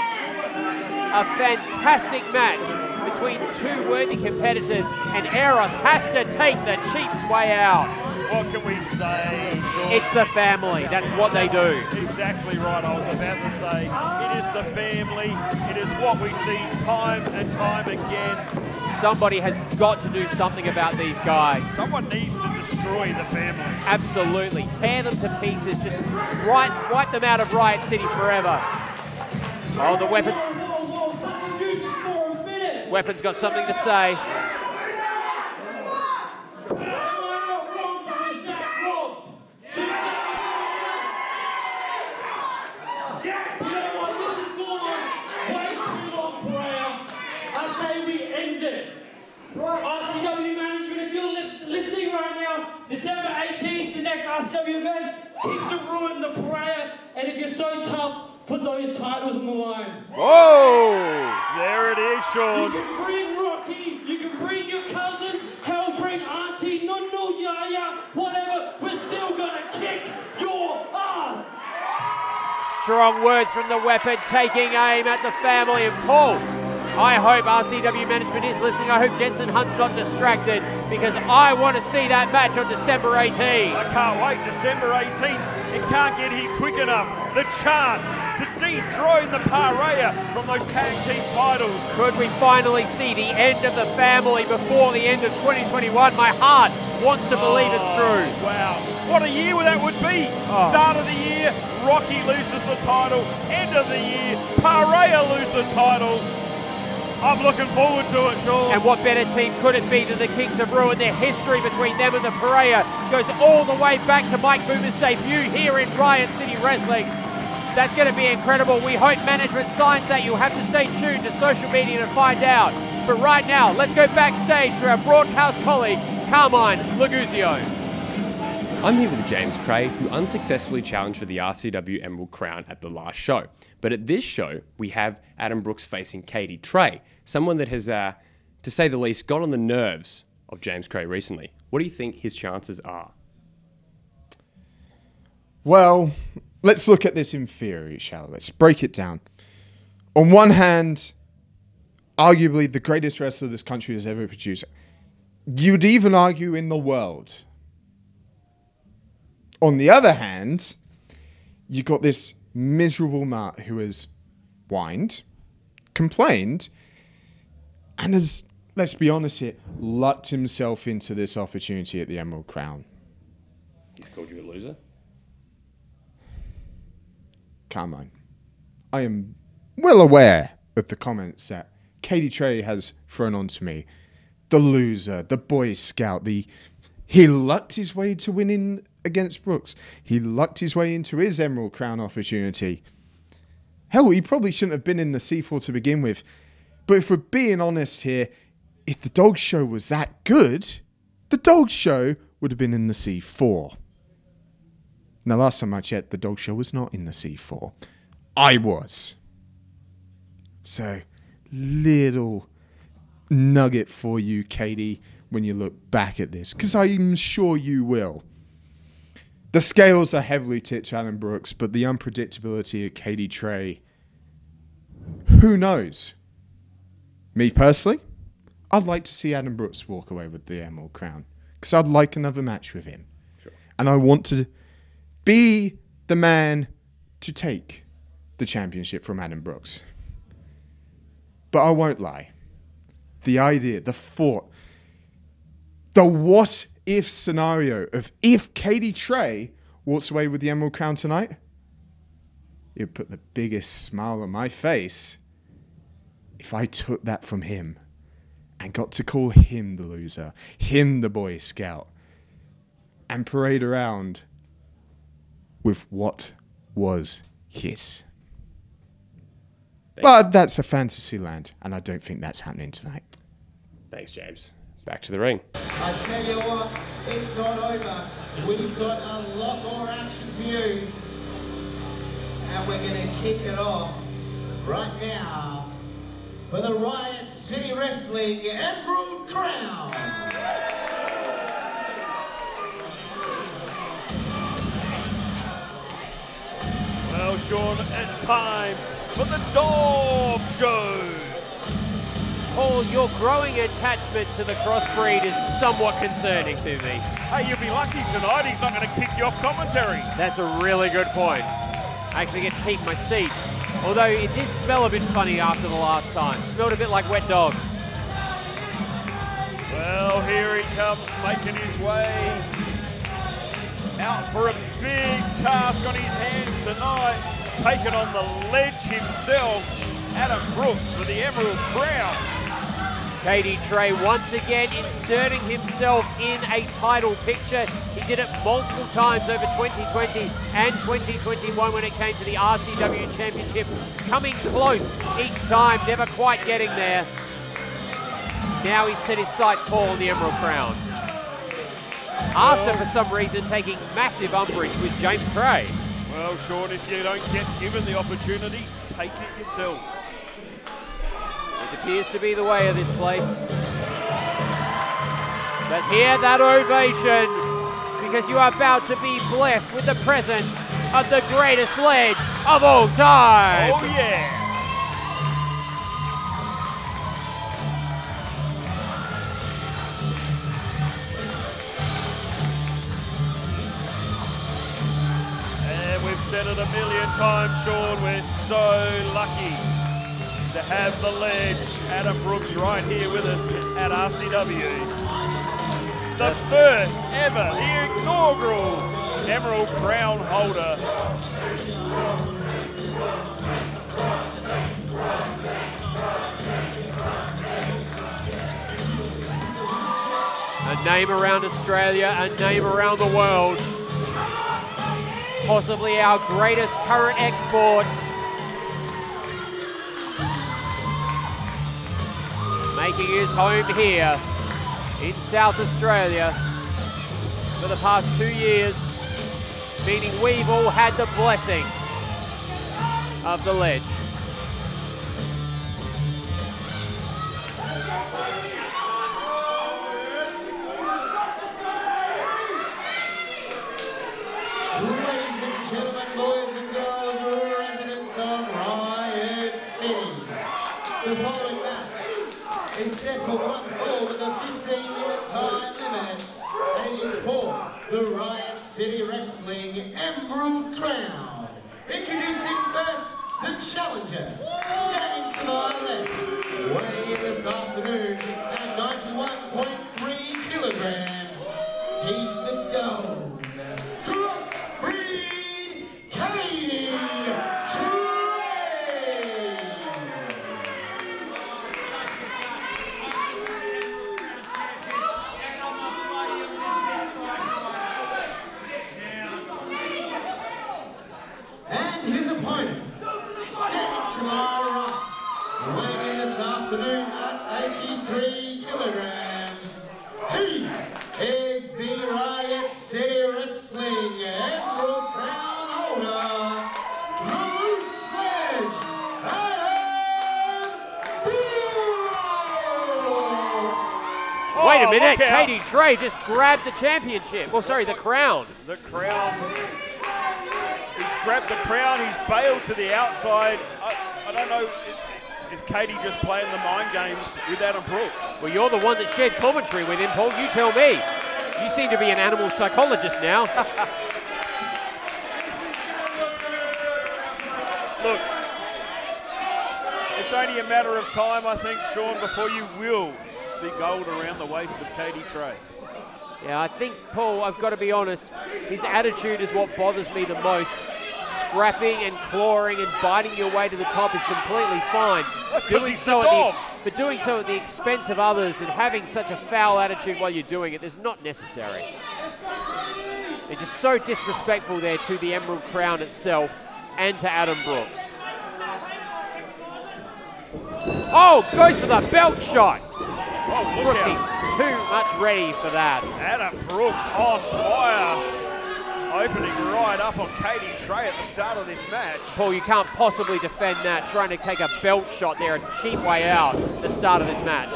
A: A fantastic match between two worthy competitors, and Aeros has to take the Chiefs way out.
B: What can we say, Sean?
A: It's the family. That's what they do.
B: Exactly right. I was about to say, it is the family. It is what we see time and time again.
A: Somebody has got to do something about these guys.
B: Someone needs to destroy the family.
A: Absolutely. Tear them to pieces. Just wipe them out of Riot City forever. Oh, the weapons. Weapons got something to say.
F: RCW management, if you're listening right now, December 18th, the next RCW event, keep to ruin the parade, and if you're so tough, put those titles on the line.
A: Whoa!
B: There it is,
F: You
B: Sean.
F: can bring Rocky, you can bring your cousins, hell, bring Auntie, no, Yaya, whatever, we're still gonna kick your ass.
A: Strong words from the weapon, taking aim at the family and Paul. I hope RCW management is listening. I hope Jensen Hunt's not distracted because I want to see that match on December 18th.
B: I can't wait. December 18th. It can't get here quick enough. The chance to dethrone the Pariah from those tag team titles.
A: Could we finally see the end of the family before the end of 2021? My heart wants to believe it's true.
B: Wow. What a year that would be. Start of the year, Rocky loses the title. End of the year, Pariah lose the title. I'm looking forward to it, Sean.
A: And what better team could it be than the Kings of Ruin? Their history between them and the Pariah goes all the way back to Mike Boomer's debut here in Riot City Wrestling. That's going to be incredible. We hope management signs that. You'll have to stay tuned to social media to find out. But right now, let's go backstage to our broadcast colleague, Carmine Laguzio.
G: I'm here with James Cray, who unsuccessfully challenged for the RCW Emerald Crown at the last show. But at this show, we have Adam Brooks facing Cadie Tre, someone that has, to say the least, got on the nerves of James Cray recently. What do you think his chances are?
H: Well, let's look at this in theory, shall we? Let's break it down. On one hand, arguably the greatest wrestler this country has ever produced. You'd even argue in the world. On the other hand, you got this miserable Matt who has whined, complained, and has, let's be honest here, lucked himself into this opportunity at the Emerald Crown.
G: He's called you a loser?
H: Come on. I am well aware of the comments that Cadie Tre has thrown onto me. The loser, the Boy Scout, he lucked his way to winning against Brooks. He lucked his way into his Emerald Crown opportunity. Hell, he probably shouldn't have been in the C4 to begin with. But if we're being honest here, if the DEWG Show was that good, the DEWG Show would have been in the C4. Now, last time I checked, the DEWG Show was not in the C4. I was. So, little nugget for you, Cadie, when you look back at this, because I'm sure you will. The scales are heavily tipped to Adam Brooks, but the unpredictability of Cadie Tre, who knows? Me personally, I'd like to see Adam Brooks walk away with the Emerald Crown, because I'd like another match with him. Sure. And I want to be the man to take the championship from Adam Brooks. But I won't lie. The idea, the thought, the what-if scenario of if Cadie Tre walks away with the Emerald Crown tonight, it would put the biggest smile on my face if I took that from him and got to call him the loser, him the Boy Scout, and parade around with what was his. But that's a fantasy land, and I don't think that's happening tonight.
G: Thanks, James. Back to the ring.
C: I tell you what, it's not over. We've got a lot more action for you. And we're going to kick it off right now for the Riot City Wrestling Emerald Crown.
B: Well, Sean, it's time for the DEWG Show.
A: Paul, your growing attachment to the crossbreed is somewhat concerning to me.
B: Hey, you'll be lucky tonight he's not going to kick you off commentary.
A: That's a really good point. I actually get to keep my seat. Although it did smell a bit funny after the last time. Smelled a bit like wet dog.
B: Well, here he comes, making his way out for a big task on his hands tonight. Taking on the ledge himself, Adam Brooks, for the Emerald Crown.
A: Cadie Tre once again inserting himself in a title picture. He did it multiple times over 2020 and 2021 when it came to the RCW Championship. Coming close each time, never quite getting there. Now he's set his sights, Paul, on the Emerald Crown. After, for some reason, taking massive umbrage with James Cray.
B: Well, Sean, if you don't get given the opportunity, take it yourself.
A: It appears to be the way of this place. But hear that ovation, because you are about to be blessed with the presence of the greatest ledge of all time.
B: Oh, yeah. Said it a million times, Sean, we're so lucky to have the ledge, Adam Brooks, right here with us at RCW. The first ever, the inaugural Emerald Crown holder.
A: A name around Australia, a name around the world. Possibly our greatest current export. Making his home here in South Australia for the past 2 years, meaning we've all had the blessing of the ledge.
C: The following match is set for 1 fall with a 15-minute time limit, and it is for the Riot City Wrestling Emerald Crown. Introducing first the challenger, standing to my left, weighing in this afternoon at 91.3 kilograms. He's the Dome. Crossbreed Cadie Tre. 83 kilograms. He is the Riot City Wrestling Emerald Crown holder, Bruce Sledge,
A: Wait a minute, Cadie Tre just grabbed the championship. Well, sorry, the crown.
B: The crown. He's grabbed the crown, he's bailed to the outside. I don't know, is Cadie just playing the mind games with Adam Brooks?
A: Well, you're the one that shared commentary with him, Paul. You tell me. You seem to be an animal psychologist now.
B: Look, it's only a matter of time, I think, Sean, before you will see gold around the waist of Cadie Tre.
A: Yeah, I think, Paul, I've got to be honest, his attitude is what bothers me the most. Scrapping and clawing and biting your way to the top is completely fine.
B: That's because he's the dog.
A: But doing so at the expense of others and having such a foul attitude while you're doing it is not necessary. They're just so disrespectful there to the Emerald Crown itself and to Adam Brooks. Oh, goes for the belt shot.
B: Oh, look
A: Brooksy,
B: out.
A: too much ready for that.
B: Adam Brooks on fire. Opening right up on Cadie Tre at the start of this match.
A: Paul, you can't possibly defend that, trying to take a belt shot there, a cheap way out at the start of this match.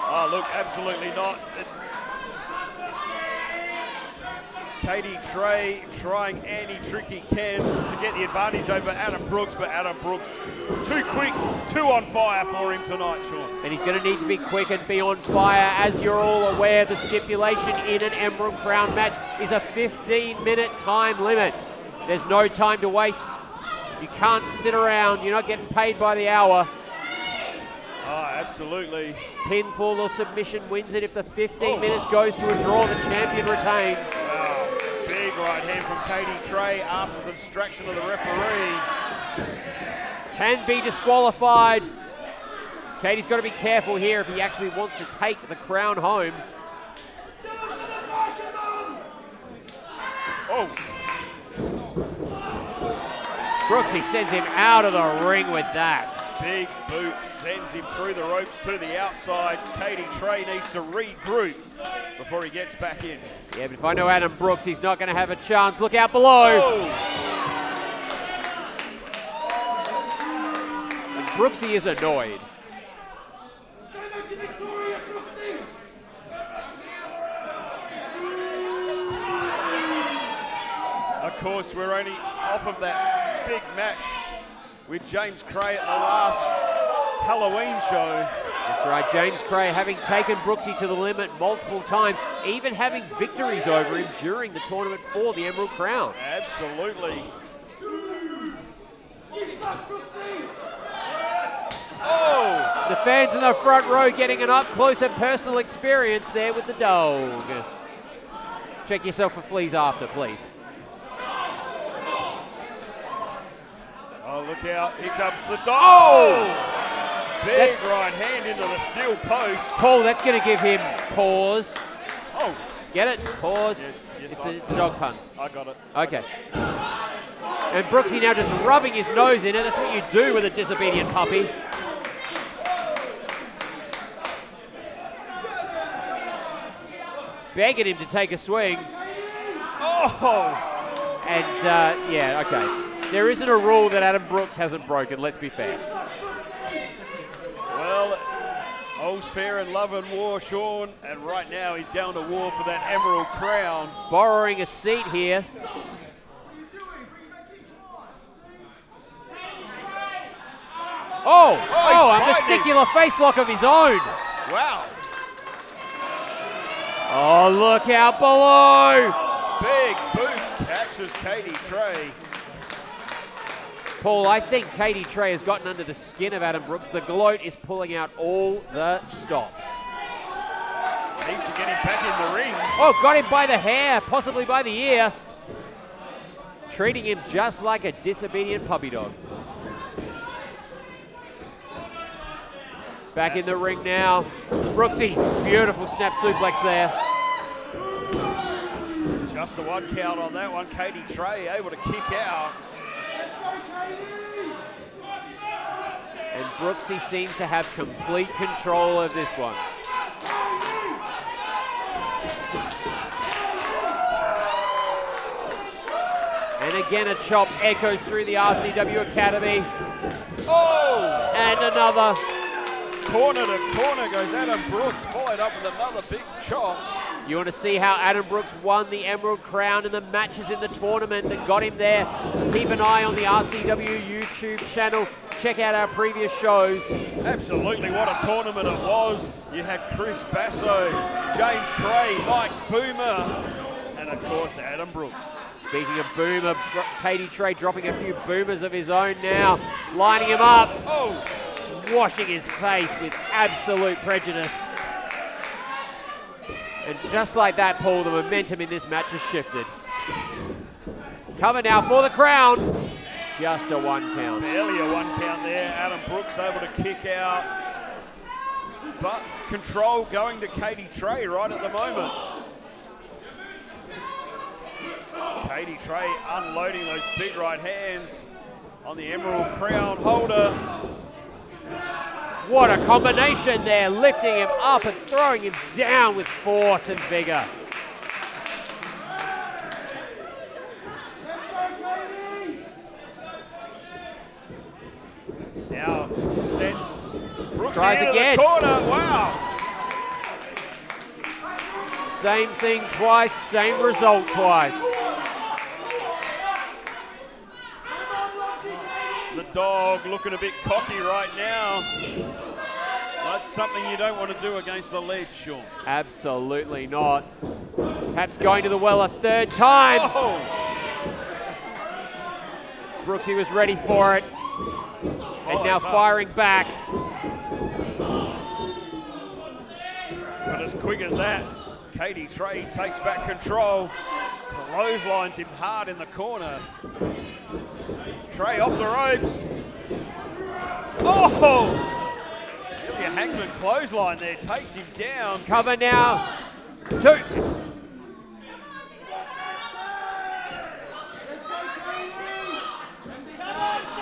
B: Oh, look, absolutely not. Cadie Tre trying any trick he can to get the advantage over Adam Brooks, but Adam Brooks too quick, too on fire for him tonight, Sean.
A: And he's going to need to be quick and be on fire. As you're all aware, the stipulation in an Emerald Crown match is a 15-minute time limit. There's no time to waste. You can't sit around. You're not getting paid by the hour.
B: Oh, absolutely.
A: Pinfall or submission wins it. If the 15 minutes goes to a draw, the champion retains.
B: Wow, big right hand from Cadie Tre after the distraction of the referee.
A: Can be disqualified. Cadie's got to be careful here if he actually wants to take the crown home.
B: Oh.
A: Brooksy sends him out of the ring with that.
B: Big boot sends him through the ropes to the outside. Cadie Tre needs to regroup before he gets back in.
A: Yeah, but if I know Adam Brooks, he's not going to have a chance. Look out below.
B: Oh.
A: And Brooksy is annoyed.
B: Of course, we're only off of that big match with James Cray at the last Halloween show.
A: That's right, James Cray having taken Brooksy to the limit multiple times, even having victories over him during the tournament for the Emerald Crown.
B: Absolutely. Oh!
A: The fans in the front row getting an up-close and personal experience there with the dog. Check yourself for fleas after, please.
B: Oh, look out. Here comes the dog. Oh! Big right hand into the steel post.
A: Paul, that's going to give him pause.
B: Oh.
A: Get it? Pause.
B: Yes,
A: It's a dog pun.
B: I got it.
A: Okay. And Brooksy now just rubbing his nose in it. That's what you do with a disobedient puppy. Begging him to take a swing.
B: Oh!
A: And, yeah, okay. There isn't a rule that Adam Brooks hasn't broken, let's be fair.
B: Well, all's fair in love and war, Sean, and right now he's going to war for that Emerald Crown.
A: Borrowing a seat here. Oh, a testicular face lock of his own.
B: Wow.
A: Oh, look out below.
B: Big boot catches Cadie Tre.
A: Paul, I think Cadie Tre has gotten under the skin of Adam Brooks. The G.L.O.A.T is pulling out all the stops.
B: Needs to get him back in the ring.
A: Oh, got him by the hair, possibly by the ear. Treating him just like a disobedient puppy dog. Back in the ring now. Brooksy, beautiful snap suplex there.
B: Just the one count on that one. Cadie Tre able to kick out.
A: And Brooksy seems to have complete control of this one. And again, a chop echoes through the RCW Academy.
B: Oh!
A: And another.
B: Corner to corner goes Adam Brooks, followed up with another big chop.
A: You want to see how Adam Brooks won the Emerald Crown in the matches in the tournament that got him there. Keep an eye on the RCW YouTube channel. Check out our previous shows.
B: Absolutely, what a tournament it was. You had Chris Basso, James Cray, Mike Boomer, and of course Adam Brooks.
A: Speaking of Boomer, Cadie Tre dropping a few boomers of his own now, lining him up.
B: Oh!
A: Just washing his face with absolute prejudice. And just like that, Paul, the momentum in this match has shifted. Cover now for the crown. Just a 1 count.
B: Barely a 1 count there. Adam Brooks able to kick out. But control going to Cadie Tre right at the moment. Cadie Tre unloading those big right hands on the Emerald Crown holder.
A: What a combination there, lifting him up and throwing him down with force and vigor.
B: Now sends Brooks
A: Tries
B: into
A: again.
B: the corner. Wow.
A: Same thing twice, same result twice.
B: The dog looking a bit cocky right now. That's something you don't want to do against the lead, Sean.
A: Absolutely not. Perhaps going to the well a third time.
B: Oh.
A: Brooksy was ready for it. And now firing back.
B: But as quick as that, Cadie Tre takes back control. Clotheslines him hard in the corner. Tre off the ropes. Oh! Nearly a hangman clothesline there, takes him down.
A: Cover now. 2.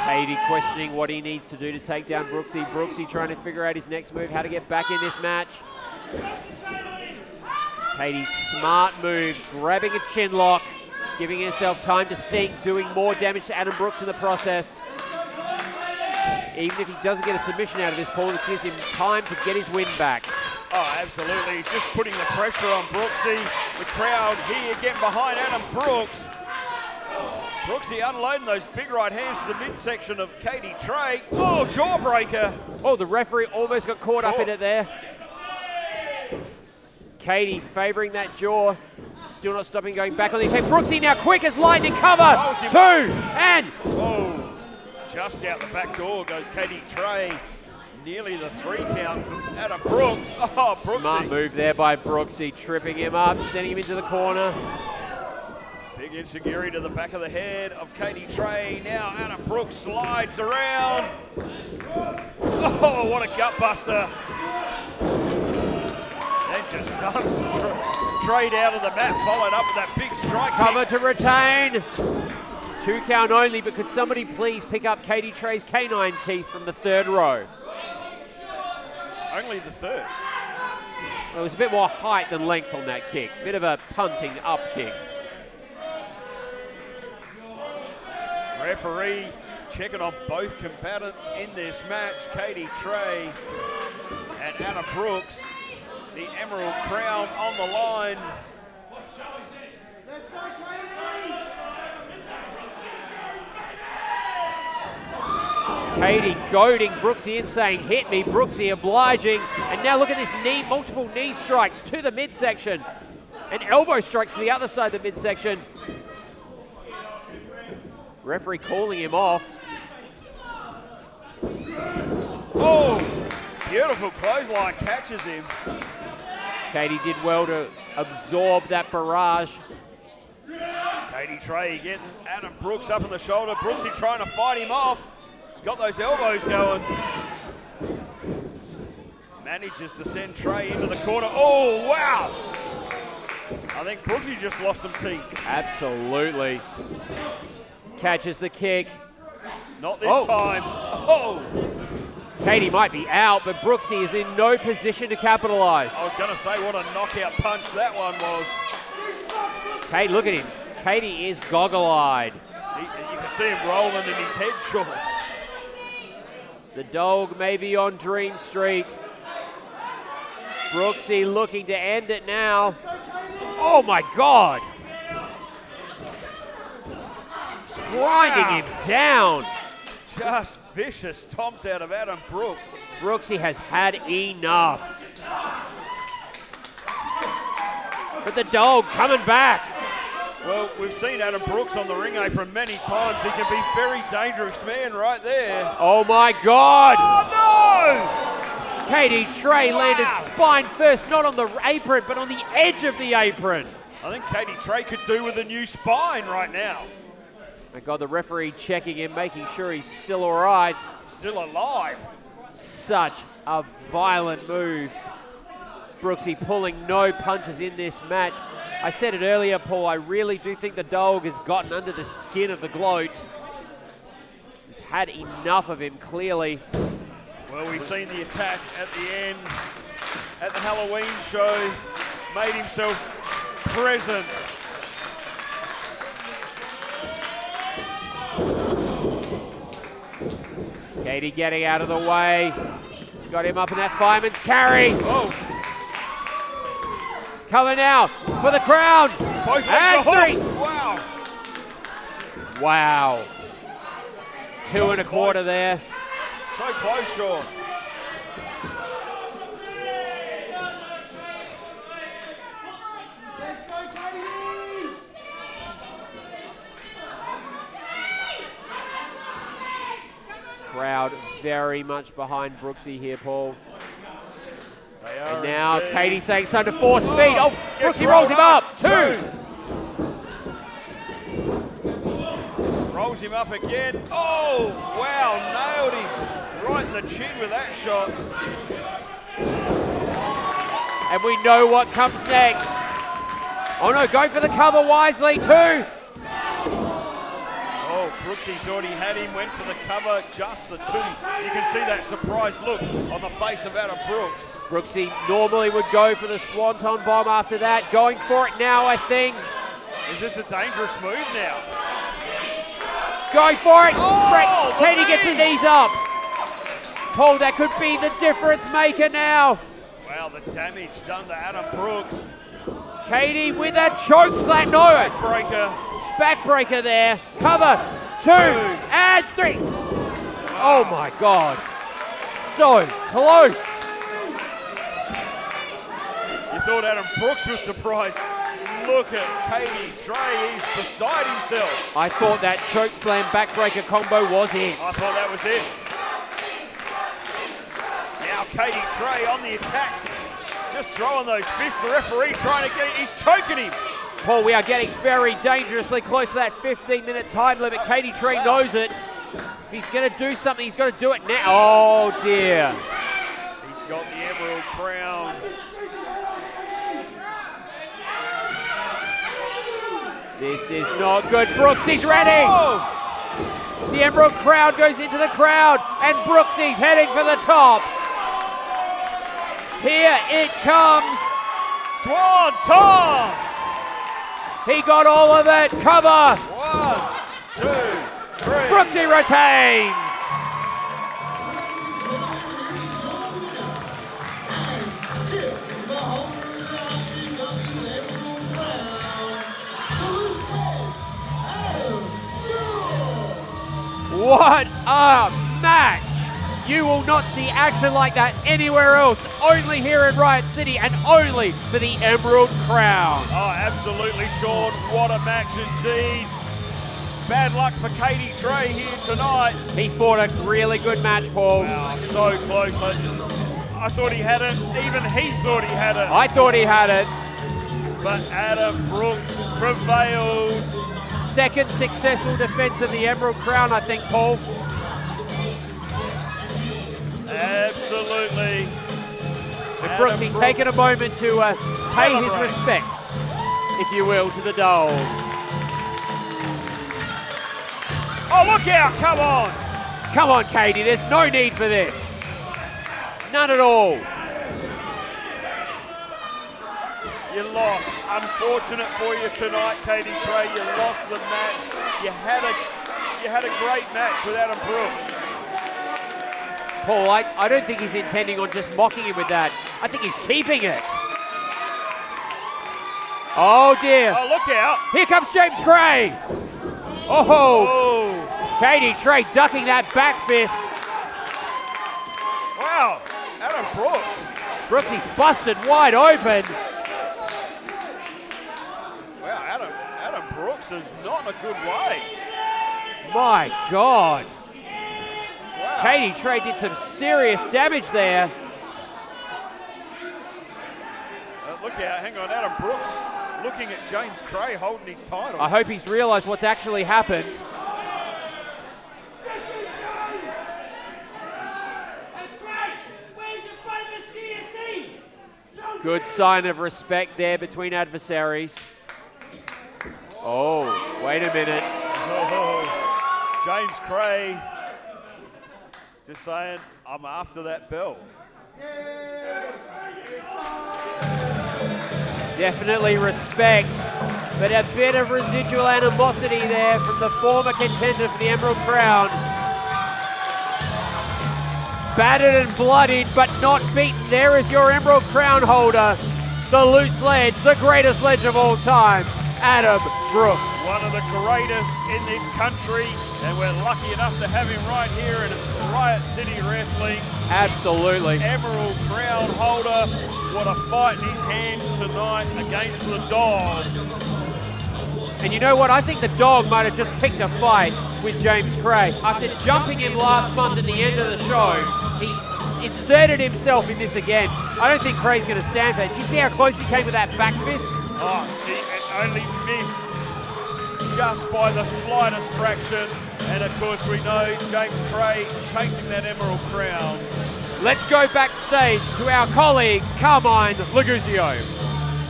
A: Cadie questioning what he needs to do to take down Brooksy. Brooksy trying to figure out his next move, how to get back in this match. Cadie, smart move, grabbing a chin lock, giving himself time to think, doing more damage to Adam Brooks in the process. Even if he doesn't get a submission out of this, Paul, it gives him time to get his win back.
B: Oh, absolutely. He's just putting the pressure on Brooksy. The crowd here getting behind Adam Brooks. Brooksy unloading those big right hands to the midsection of Cadie Tre. Oh, jawbreaker.
A: Oh, the referee almost got caught up in it there. Cadie favoring that jaw. Still not stopping, going back on the attack. Brooksy now quick as lightning, cover. 2 and...
B: Oh, just out the back door goes Cadie Tre. Nearly the 3 count from Adam Brooks. Oh, Brooksy.
A: Smart move there by Brooksy, tripping him up, sending him into the corner.
B: Big enziguri to the back of the head of Cadie Tre. Now Adam Brooks slides around. Oh, what a gut buster. Then just dumps Tre down to the mat, followed up with that big strike.
A: Cover to retain. 2 count only, but could somebody please pick up Cadie Tre's canine teeth from the 3rd row?
B: Only the 3rd.
A: Well, there was a bit more height than length on that kick. Bit of a punting up kick.
B: Referee checking on both combatants in this match. Cadie Tre and Adam Brooks. The Emerald Crown on the line.
A: Cadie goading Brooksy in, saying, hit me. Brooksy obliging. And now look at this knee, multiple knee strikes to the midsection. And elbow strikes to the other side of the midsection. Referee calling him off.
B: Oh, beautiful clothesline, catches him.
A: Cadie did well to absorb that barrage.
B: Cadie Tre getting Adam Brooks up on the shoulder. Brooksy trying to fight him off. He's got those elbows going. Manages to send Tre into the corner. Oh, wow. I think Brooksy just lost some teeth.
A: Absolutely. Catches the kick.
B: Not this time. Oh.
A: Cadie might be out, but Brooksy is in no position to capitalise.
B: I was going to say what a knockout punch that one was.
A: Cadie, look at him. Cadie is goggle-eyed.
B: You can see him rolling in his head, Sean.
A: The dog may be on Dream Street. Brooksy looking to end it now. Oh my God! Just grinding him down.
B: Just vicious tomps out of Adam Brooks.
A: Brooksy has had enough. But the dog coming back.
B: Well, we've seen Adam Brooks on the ring apron many times. He can be a very dangerous man right there.
A: Oh my God!
B: Oh no!
A: Cadie Tre landed spine first, not on the apron, but on the edge of the apron.
B: I think Cadie Tre could do with a new spine right now.
A: My God, the referee checking him, making sure he's still all right.
B: Still alive.
A: Such a violent move. Brooksy pulling no punches in this match. I said it earlier, Paul, I really do think the dog has gotten under the skin of the G.L.O.A.T. He's had enough of him, clearly.
B: Well, we've seen the attack at the end, at the Halloween show, made himself present.
A: Cadie getting out of the way. Got him up in that fireman's carry.
B: Oh.
A: Coming now for the crown.
B: Both
A: and
B: legs
A: three.
B: are hooked. Wow.
A: Wow. 2 1/4
B: close.
A: there.
B: So close, Sean.
A: Crowd very much behind Brooksy here, Paul.
B: They are
A: And now
B: indeed.
A: Cadie saying it's under 4 speed. Oh,
B: Gets
A: Brooksy rolls him
B: rolled
A: up. 2.
B: Rolls him up again. Oh, wow, nailed him. Right in the chin with that shot.
A: And we know what comes next. Oh no, go for the cover wisely too.
B: Oh, Brooksy thought he had him, went for the cover, just the 2. You can see that surprised look on the face of Adam Brooks.
A: Brooksy normally would go for the Swanton bomb after that. Going for it now, I think.
B: Is this a dangerous move now?
A: Go for it.
B: Oh, the
A: Cadie gets the
B: knees.
A: knees up. Paul, that could be the difference maker now.
B: Wow, the damage done to Adam Brooks.
A: Cadie with a choke slam. No.
B: Breaker.
A: Backbreaker there. Cover. 2 and 3. Oh my God. So close.
B: You thought Adam Brooks was surprised. Look at Cadie Tre, he's beside himself.
A: I thought that choke slam backbreaker combo was it.
B: I thought that was it. Now Cadie Tre on the attack. Just throwing those fists. The referee trying to get it. He's choking him.
A: Paul, we are getting very dangerously close to that 15-minute time limit. Cadie Tre knows it. If he's going to do something, he's got to do it now. Oh, dear.
B: He's got the Emerald Crown.
A: This is not good. Brooksy's ready.
B: Oh!
A: The Emerald Crown goes into the crowd, and Brooksy's heading for the top. Here it comes.
B: Swanton!
A: He got all of it. Cover.
B: 1, 2, 3.
A: Brooksy retains. What a match! You will not see action like that anywhere else. Only here in Riot City and only for the Emerald Crown.
B: Oh, absolutely, Sean. What a match indeed. Bad luck for Cadie Tre here tonight.
A: He fought a really good match, Paul.
B: Wow, so close. I thought he had it. Even he thought he had it.
A: I thought he had it.
B: But Adam Brooks prevails.
A: Second successful defense of the Emerald Crown, I think, Paul.
B: Absolutely.
A: And Brooksy taking a moment to pay his
B: Celebrate.
A: respects, if you will, to the dog.
B: Oh, look out, come on.
A: Come on, Cadie, there's no need for this. None at all.
B: You lost. Unfortunate for you tonight, Cadie Tre. You lost the match. You had a great match with Adam Brooks.
A: Paul, I don't think he's intending on just mocking him with that. I think he's keeping it. Oh dear.
B: Oh, look out.
A: Here comes James Gray. Oh. Cadie Tre ducking that back fist.
B: Wow. Adam Brooks.
A: Brooksy's busted wide open.
B: Wow, Adam Brooks is not in a good way.
A: My God.
B: Wow.
A: Cadie Tre did some serious damage there.
B: Look out, hang on, Adam Brooks looking at James Gray holding his title.
A: I hope he's realised what's actually happened. Good sign of respect there between adversaries. Oh, wait a minute.
B: Oh, James Gray just saying, I'm after that belt.
A: Definitely respect, but a bit of residual animosity there from the former contender for the Emerald Crown. Battered and bloodied, but not beaten. There is your Emerald Crown holder, the loose ledge, the greatest ledge of all time, Adam Brooks.
B: One of the greatest in this country, and we're lucky enough to have him right here in Riot City Wrestling.
A: Absolutely.
B: Emerald Crown holder. What a fight in his hands tonight against the Dog.
A: And you know what? I think the Dog might have just picked a fight with James Gray. After jumping him last month at the end of the show, he inserted himself in this again. I don't think Gray's going to stand for that. Did you see how close he came with that back fist?
B: Oh, he only missed just by the slightest fraction. And of course we know James Gray chasing that Emerald Crown.
A: Let's go backstage to our colleague, Carmine Laguzio.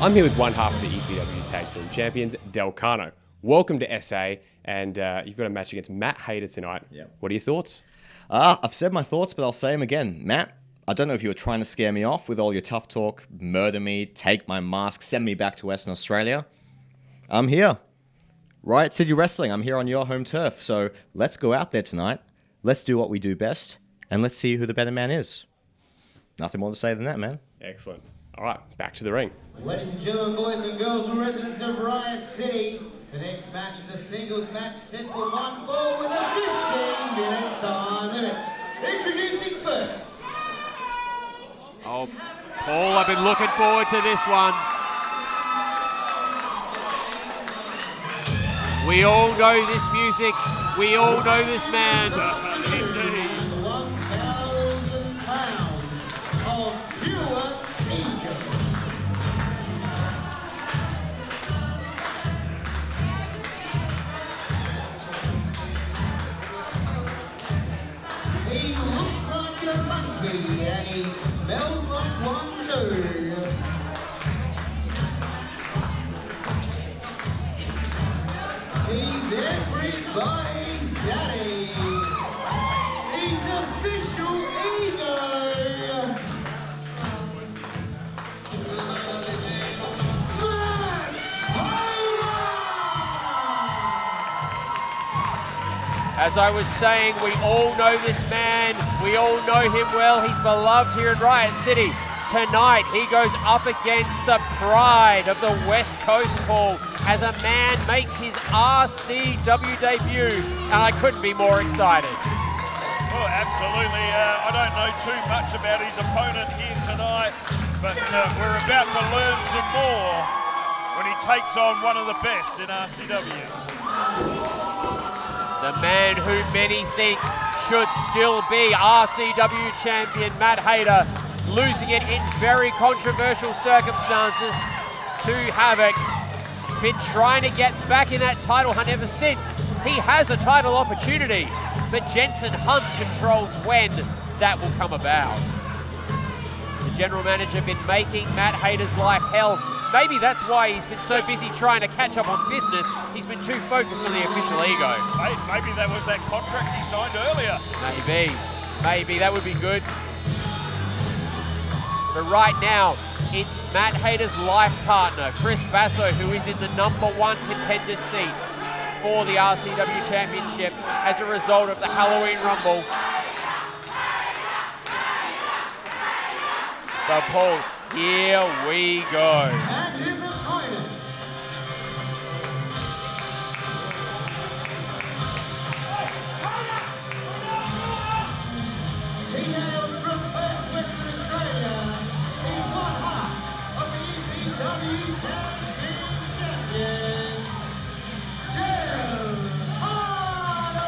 G: I'm here with one half of the EPW Tag Team Champions, Del Cano. Welcome to SA, and you've got a match against Matt Hayter tonight.
I: Yep.
G: What are your thoughts?
I: I've said my thoughts, but I'll say them again. Matt, I don't know if you were trying to scare me off with all your tough talk, murder me, take my mask, send me back to Western Australia. I'm here. Riot City Wrestling, I'm here on your home turf. So let's go out there tonight. Let's do what we do best, and let's see who the better man is. Nothing more to say than that, man.
G: Excellent. All right, back to the ring.
C: Ladies and gentlemen, boys and girls, and residents of Riot City, the next match is a singles match set for 1 fall with a 15-minute time limit. Introducing first.
A: Oh, Paul, I've been looking forward to this one. We all know this music. We all know this man.
C: 1,000 pounds of pure ego. He looks like a monkey and he smells like one too. He's everybody's daddy. He's official ego.
A: As I was saying, we all know this man. We all know him well. He's beloved here in Riot City. Tonight, he goes up against the pride of the West Coast, Paul, as a man makes his RCW debut, and I couldn't be more excited.
B: Oh, absolutely. I don't know too much about his opponent here tonight, but we're about to learn some more when he takes on one of the best in RCW.
A: The man who many think should still be RCW champion, Matt Hayter, losing it in very controversial circumstances to Havok. Been trying to get back in that title hunt ever since. He has a title opportunity, but Jensen Hunt controls when that will come about. The general manager been making Matt Hayter's life hell. Maybe that's why he's been so busy trying to catch up on business. He's been too focused on the official ego.
B: Maybe that was that contract he signed earlier.
A: Maybe, that would be good. But right now, it's Matt Hayter's life partner, Chris Basso, who is in the #1 contender seat for the RCW Championship as a result of the Halloween Rumble. But Paul, here we go.
C: And his opponent. He hails from Perth, Western Australia. He's one half of the EPW Tag Team Champions, Cano.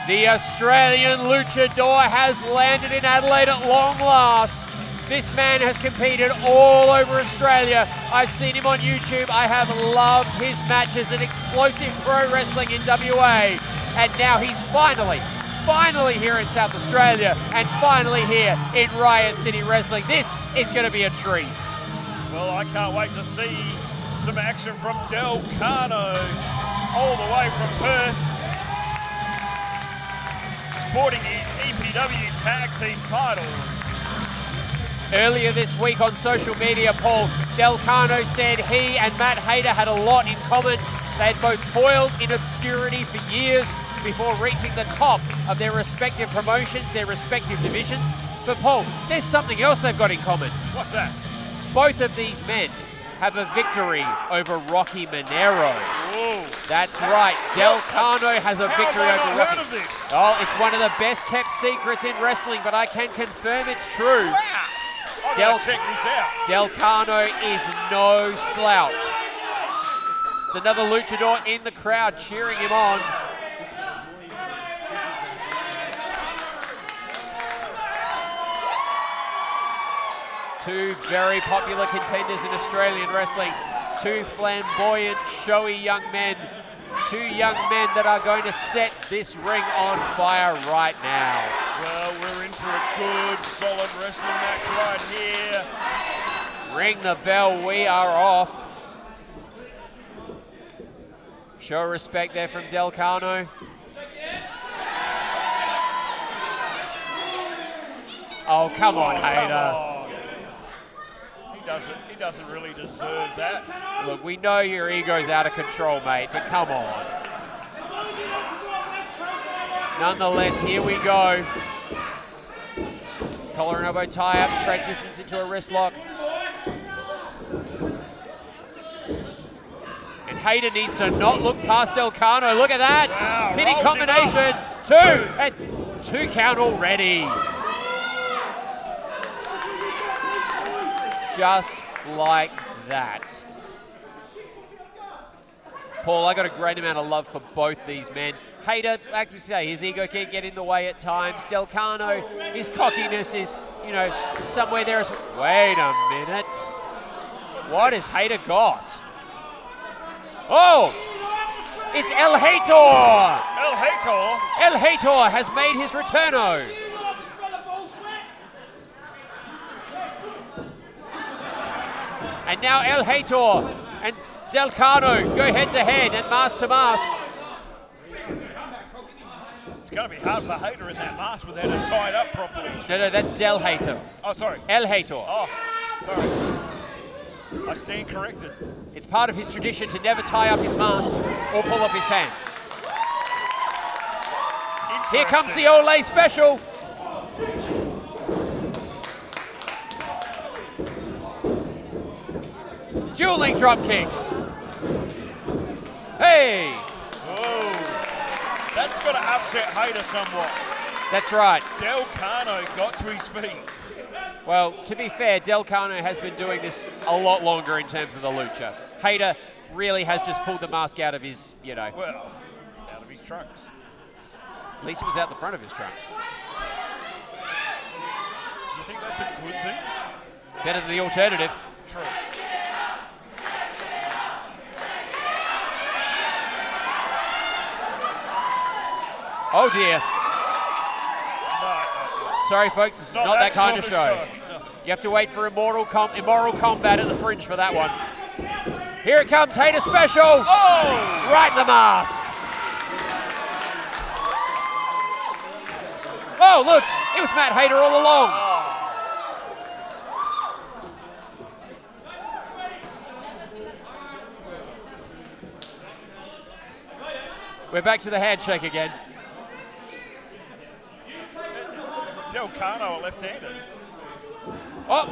A: The Australian luchador has landed in Adelaide at long last. This man has competed all over Australia. I've seen him on YouTube. I have loved his matches at Explosive Pro Wrestling in WA. And now he's finally here in South Australia and finally here in Riot City Wrestling. This is going to be a treat.
B: Well, I can't wait to see some action from Del Cano all the way from Perth. Sporting his EPW Tag Team title.
A: Earlier this week on social media, Paul, Del Cano said he and Matt Hayter had a lot in common. They had both toiled in obscurity for years before reaching the top of their respective promotions, their respective divisions. But Paul, there's something else they've got in common.
B: What's that?
A: Both of these men have a victory over Rocky Menero.
B: Whoa.
A: That's right, Del Cano has a victory
B: How have I
A: over
B: not
A: Rocky.
B: heard of this?
A: Oh, it's one of the best kept secrets in wrestling, but I can confirm it's true.
B: Wow. I gotta check this out.
A: Del Cano is no slouch. There's another luchador in the crowd cheering him on. Two very popular contenders in Australian wrestling. Two flamboyant, showy young men. Two young men that are going to set this ring on fire right now.
B: Well, we're in for a good, solid wrestling match right here.
A: Ring the bell, we are off. Show respect there from Del Cano. Oh, come on, Hayter.
B: He doesn't really deserve that.
A: Look, we know your ego's out of control, mate, but come on. Nonetheless, here we go. Collar and elbow tie-up, transitions into a wrist lock. And Hayter needs to not look past Del Cano. Look at that.
B: Wow,
A: Pinning
B: rolls
A: combination. Two. And 2 count already. Just like that. Paul, I got a great amount of love for both these men. Hayter, like we say, his ego can get in the way at times. Del Cano, his cockiness is, you know, somewhere there. Wait a minute. What has Hayter got? Oh, it's El Hayter.
B: El Hayter.
A: El Hayter has made his returno. And now El Hayter and Del Cano go head to head and mask to mask.
B: It's going to be hard for Hayter in that mask without it tied up properly.
A: No, that's Del Hayter.
B: Oh, sorry.
A: El Hayter.
B: Oh, sorry. I stand corrected.
A: It's part of his tradition to never tie up his mask or pull up his pants. Here comes the Olay special. Dueling drop kicks. Hey!
B: Whoa. That's got to upset Hayter somewhat.
A: That's right.
B: Del Cano got to his feet.
A: Well, to be fair, Del Cano has been doing this a lot longer in terms of the lucha. Hayter really has just pulled the mask out of his, you know.
B: Well, out of his trunks.
A: At least it was out the front of his trunks.
B: Do you think that's a good thing?
A: Better than the alternative.
B: True.
A: Oh dear.
B: No.
A: Sorry folks, this is not that kind of show.
B: No.
A: You have to wait for immoral combat at the fringe for that one. Here it comes, Hayter special.
B: Oh!
A: Right in the mask. Oh look, it was Matt Hayter all along. We're back to the handshake again.
B: Del Cano left-handed.
A: Oh!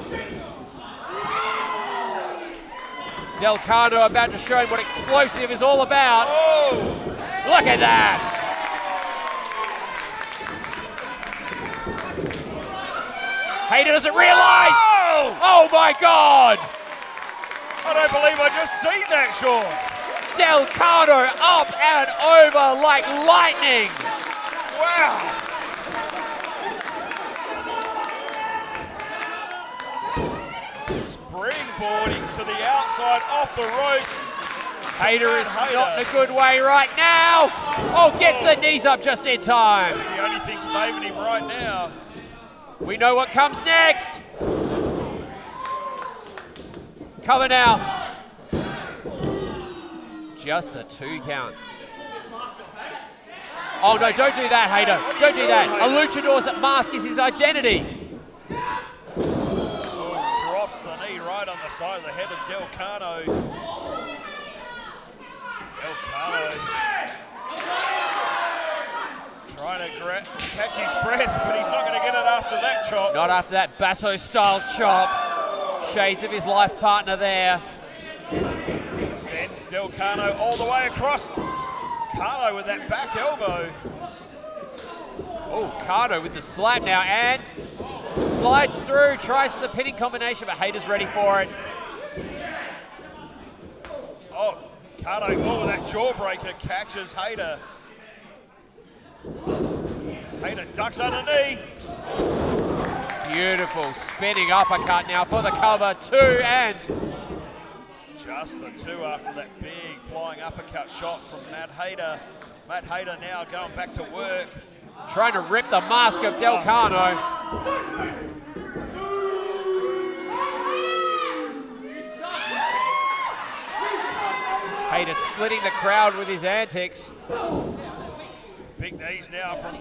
A: Del Cano about to show him what explosive is all about.
B: Oh!
A: Look at that! Hayter doesn't realize! Oh my God!
B: I don't believe I just seen that, Sean.
A: Del Cano up and over like lightning.
B: Wow! Springboarding to the outside, off the ropes.
A: Hayter is not in a good way right now. Oh, gets the knees up just in time.
B: That's the only thing saving him right now.
A: We know what comes next. Cover now. Just the 2 count. Oh no, don't do that, Hayter. Don't do that. A luchador's mask is his identity.
B: Oh, drops the knee right on the side of the head of Del Cano. Del Cano trying to catch his breath, but he's not going to get it after that chop.
A: Not after that Basso-style chop. Shades of his life partner there.
B: Sends Del Cano all the way across. Cano with that back elbow.
A: Oh, Cano with the slap now and slides through, tries for the pinning combination, but Hayter's ready for it.
B: Oh, Cano, with that jawbreaker catches Hayter. Hayter ducks underneath.
A: Beautiful spinning uppercut now for the cover. 2 and
B: just the 2 after that big flying uppercut shot from Matt Hayter. Matt Hayter now going back to work.
A: Trying to rip the mask of Del Cano. Hayter splitting the crowd with his antics.
B: Big knees now from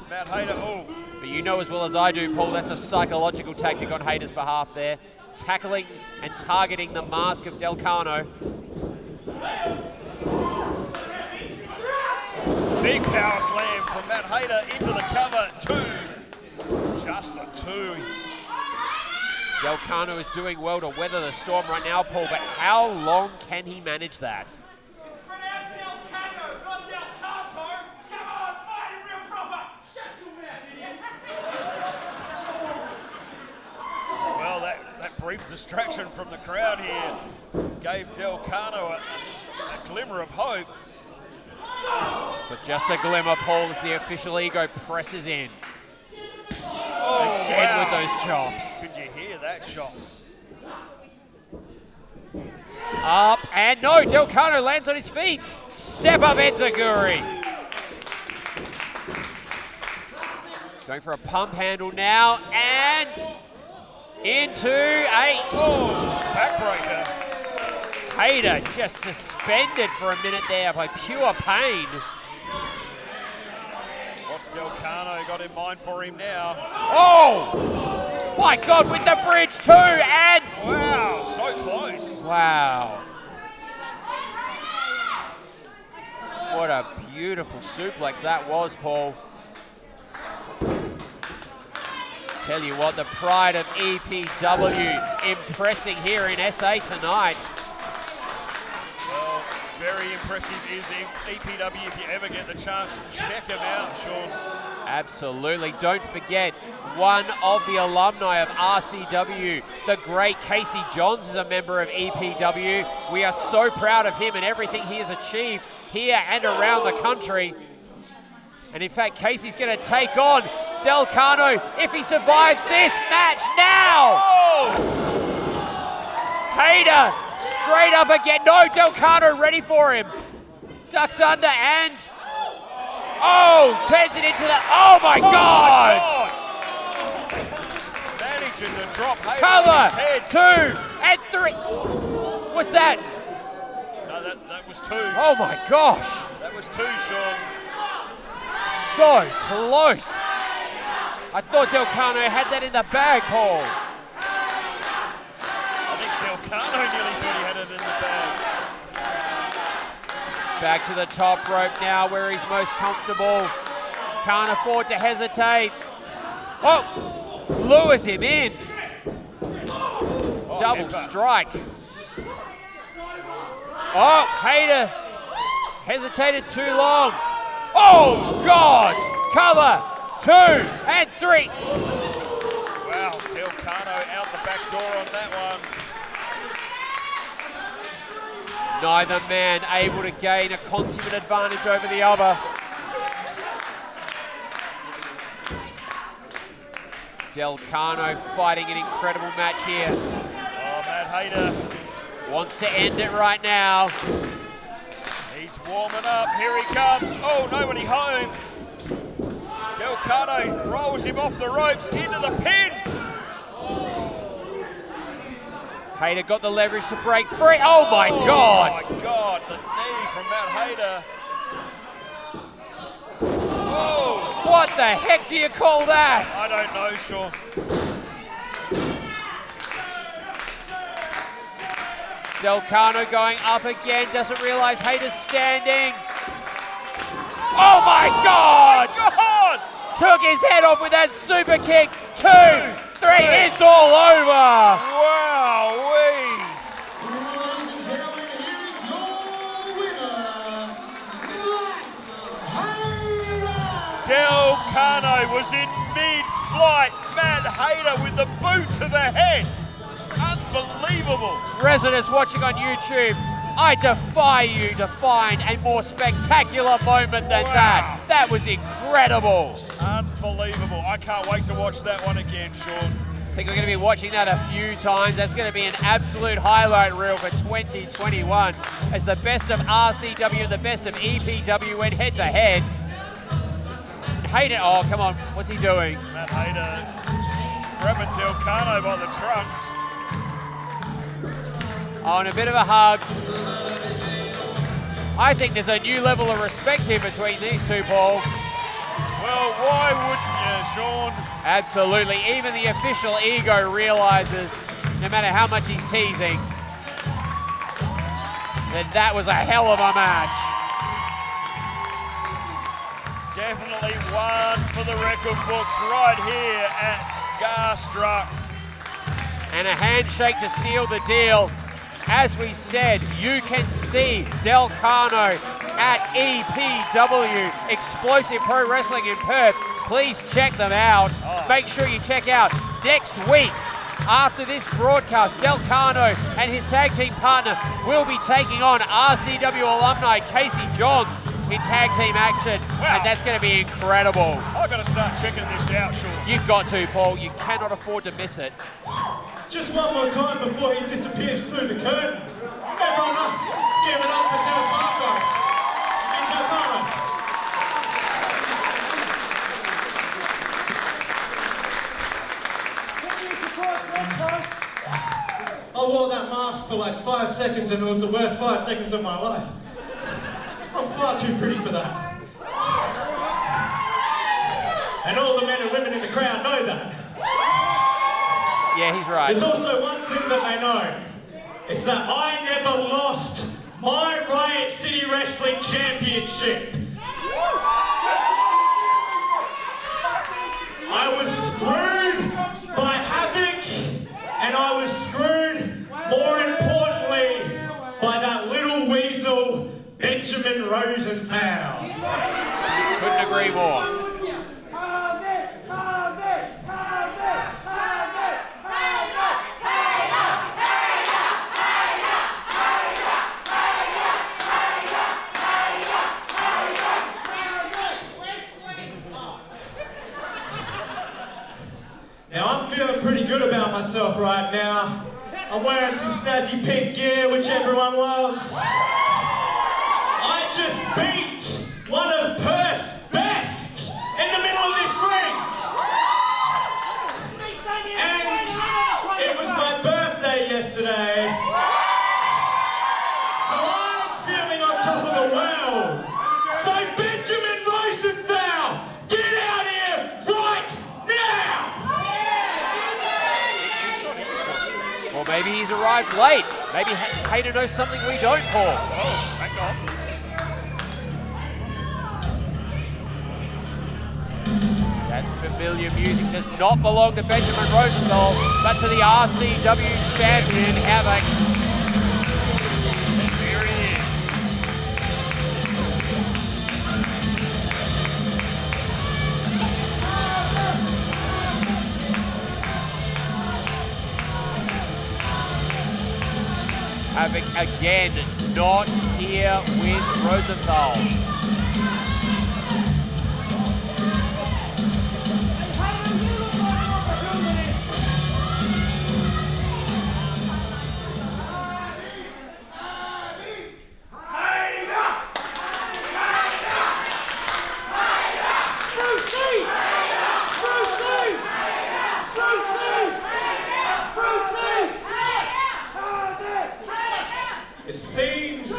B: Matt Hayter. Oh.
A: But you know as well as I do, Paul, that's a psychological tactic on Hayter's behalf there. Tackling and targeting the mask of Del Cano.
B: Big power slam from Matt Hayter into the cover. 2. Just the 2.
A: Del Cano is doing well to weather the storm right now, Paul, but how long can he manage that?
B: Well, that brief distraction from the crowd here gave Del Cano a glimmer of hope.
A: But just a glimmer, Paul, as the official ego presses in.
B: Oh,
A: again
B: wow.
A: with those chops.
B: Did you hear that shot?
A: Up and no, Del Cano lands on his feet. Step up Enziguri. Going for a pump handle now and into 8.
B: Oh, backbreaker.
A: Hayter just suspended for a minute there by pure pain.
B: What's Del Cano got in mind for him now?
A: Oh! My God, with the bridge too, and...
B: Wow, so close.
A: Wow. What a beautiful suplex that was, Paul. Tell you what, the pride of EPW impressing here in SA tonight.
B: Well, very impressive is EPW. If you ever get the chance, check him out, Sean.
A: Absolutely. Don't forget, one of the alumni of RCW, the great Casey Johns, is a member of EPW. We are so proud of him and everything he has achieved here and around the country. And in fact, Casey's going to take on Del Cano if he survives this match now.
B: Oh!
A: Hayter straight up again. No, Del Cano ready for him. Ducks under and... Oh, turns it into the... Oh my God!
B: Managing to drop Hayter
A: Cover,
B: on his head.
A: 2 and 3. What's that?
B: No, that was 2.
A: Oh my gosh.
B: That was 2, Sean.
A: So close. I thought Del Cano had that in the bag, Paul.
B: I think Del Cano nearly thought he had it in the bag.
A: Back to the top rope now where he's most comfortable. Can't afford to hesitate. Oh, lures him in. Double strike. Oh, Hayter hesitated too long. Oh, God. Cover, 2 and 3.
B: Wow, Cano out the back door on that one.
A: Neither man able to gain a consummate advantage over the other. Cano fighting an incredible match here.
B: Oh, Matt Hayter
A: wants to end it right now.
B: He's warming up. Here he comes. Oh, nobody home. Cano rolls him off the ropes into the pin.
A: Hayter got the leverage to break free. Oh my God!
B: Oh my God, the knee from Matt Hayter. Oh!
A: What the heck do you call that?
B: I don't know, Sean.
A: Cano going up again, doesn't realize Hayter's standing. Oh my God! Took his head off with that super kick. 2, 3, it's all over.
B: Wow-wee.
C: Ladies and gentlemen, here's your winner, Hayter.
B: Cano was in mid-flight. Matt Hayter with the boot to the head. Unbelievable.
A: Residents watching on YouTube, I defy you to find a more spectacular moment than that. That was incredible.
B: Unbelievable. I can't wait to watch that one again, Sean.
A: I think we're going to be watching that a few times. That's going to be an absolute highlight reel for 2021 as the best of RCW and the best of EPW went head to head. Hayter, oh, come on. What's he doing?
B: Matt Hayter grabbing Cano by the trunks.
A: Oh, and a bit of a hug. I think there's a new level of respect here between these two, Paul.
B: Well, why wouldn't you, Sean?
A: Absolutely. Even the official ego realizes, no matter how much he's teasing, that was a hell of a match.
B: Definitely one for the record books right here at Scarstruck.
A: And a handshake to seal the deal. As we said, you can see Cano at EPW, Explosive Pro Wrestling in Perth. Please check them out. Make sure you check out next week. After this broadcast, Cano and his tag team partner will be taking on RCW alumni Casey Johns in tag team action. Wow. And that's going to be incredible.
B: I've got to start checking this out, Sean.
A: You've got to, Paul. You cannot afford to miss it.
F: Just one more time before he disappears through the curtain. Everyone up, give it up for Cano. And Cano. I wore that mask for like 5 seconds and it was the worst 5 seconds of my life. I'm far too pretty for that. And all the men and women in the crowd know that.
A: Yeah, he's right.
F: There's also one thing that they know. It's that I never lost my Riot City Wrestling Championship. I was screwed by Havok, and I was screwed, more importantly, by that little weasel, Benjamin Rosenthal.
A: Couldn't agree more.
F: Now I'm feeling pretty good about myself right now. I'm wearing some snazzy pink gear, which everyone loves. I just beat one of Perth's best in the middle of this ring. And it was my birthday yesterday. So I'm feeling on top of the world. So Benjamin Rosenthal, get out here right now!
A: Or maybe he's arrived late. Maybe Hayter knows something we don't, Paul.
B: Oh, back off.
A: That familiar music does not belong to Benjamin Rosenthal, but to the RCW Champion HAVOK. Here he is. HAVOK again not here with Rosenthal.
F: It seems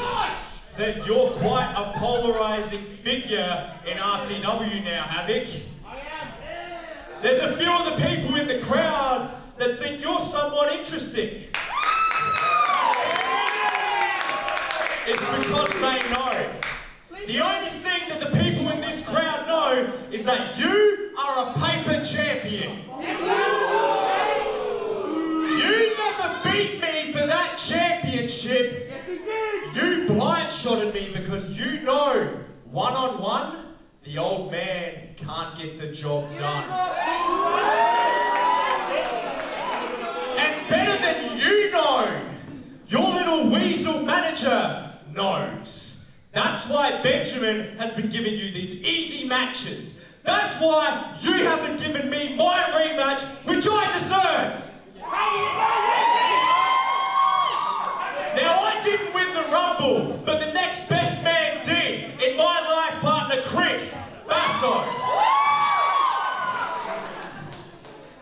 F: that you're quite a polarizing figure in RCW now, HAVOK. There's a few of the people in the crowd that think you're somewhat interesting. It's because they know. The only thing that the people in this crowd know is that you are a paper champion. You never beat me for that championship.
D: Yes, he did.
F: You blind-shotted me because you know, one-on-one, the old man can't get the job done. And better than you know, your little weasel manager knows. That's why Benjamin has been giving you these easy matches. That's why you haven't given me my rematch, which I deserve. Now, I didn't win the Rumble, but the next best man did, in my life partner, Chris Basso.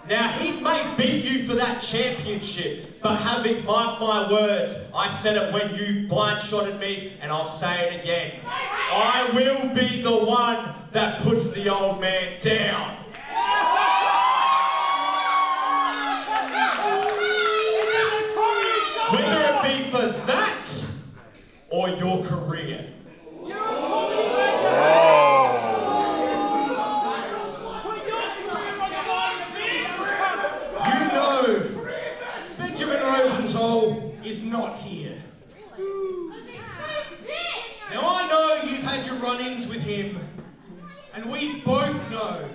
F: Now, he may beat you for that championship, but having marked my words, I said it when you blind-shotted me, and I'll say it again. I will be the one that puts the old man down. Whether it be for that or your career. You know, Benjamin Rosenthal is not here. Now I know you've had your run-ins with him, and we both know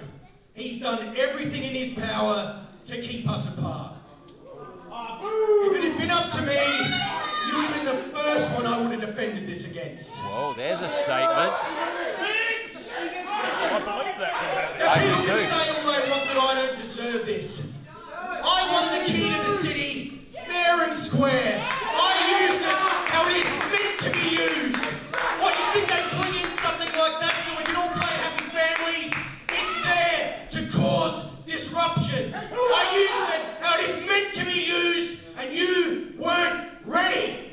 F: he's done everything in his power to keep us apart. If it had been up to me, you would have been the first one I would have defended this against.
A: Whoa, there's a statement.
B: I believe that from that.
F: Now,
A: I do
F: people
A: too.
F: can say all they want that I don't deserve this. I won the key to the city, fair and square. I used it how it is meant to be used. What, you think they put in something like that so we can all play happy families? It's there to cause disruption. I used it how it is meant to be used, and you weren't ready.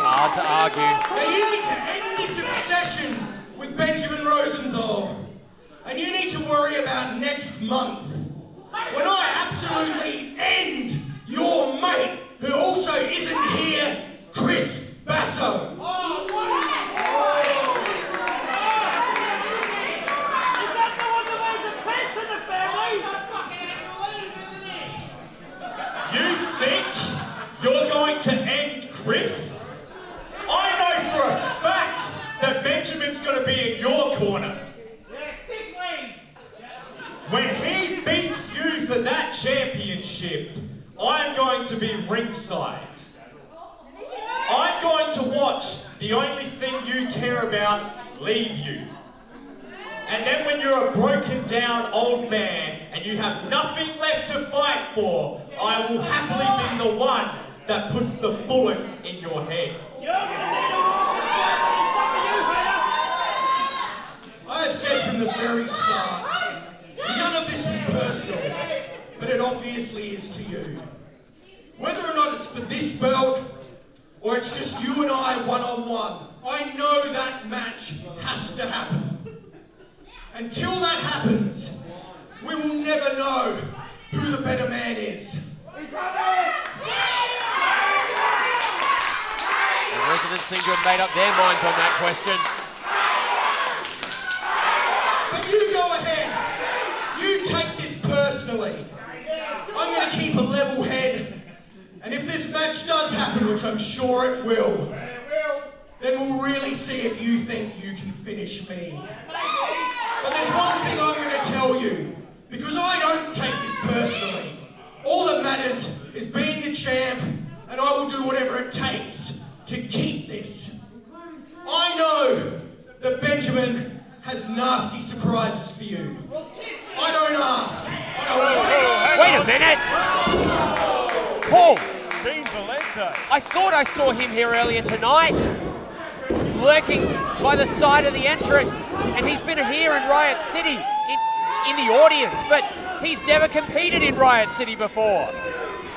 A: Hard to argue.
F: Now you need to end this obsession with Benjamin Rosenthal, and you need to worry about next month, when I absolutely end your mate, who also isn't here, Chris Basso. You think you're going to end Chris? I know for a fact that Benjamin's going to be in your corner. When he beats you for that championship, I'm going to be ringside. I'm going to watch the only thing you care about leave you. And then when you're a broken down old man and you have nothing left to fight for, I will happily be the one that puts the bullet in your head. I have said from the very start, none of this was personal, but it obviously is to you. Whether or not it's for this belt, or it's just you and I one-on-one, I know that match has to happen. Until that happens, we will never know who the better man is.
A: The residents seem to have made up their minds on that question.
F: which I'm sure it will, then we'll really see if you think you can finish me. But there's one thing I'm going to tell you, because I don't take this personally. All that matters is being the champ, and I will do whatever it takes to keep this. I know that Benjamin has nasty surprises for you. I don't ask.
A: Wait a minute! Paul!
B: Dean Valente.
A: I thought I saw him here earlier tonight, lurking by the side of the entrance, and he's been here in Riot City, in the audience, but he's never competed in Riot City before.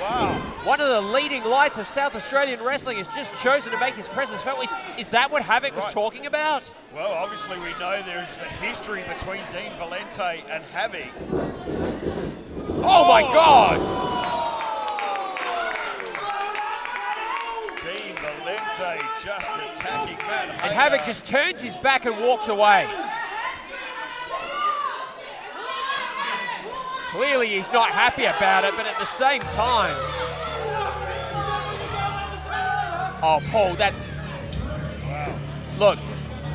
B: Wow.
A: One of the leading lights of South Australian wrestling has just chosen to make his presence felt. Is that what Havok was talking about?
B: Well, obviously we know there's a history between Dean Valente and Havok.
A: Oh my God!
B: Dean Valente just attacking Matt Hayter.
A: And Havok just turns his back and walks away. Clearly he's not happy about it, but at the same time... Oh, Paul, that...
B: Wow.
A: Look,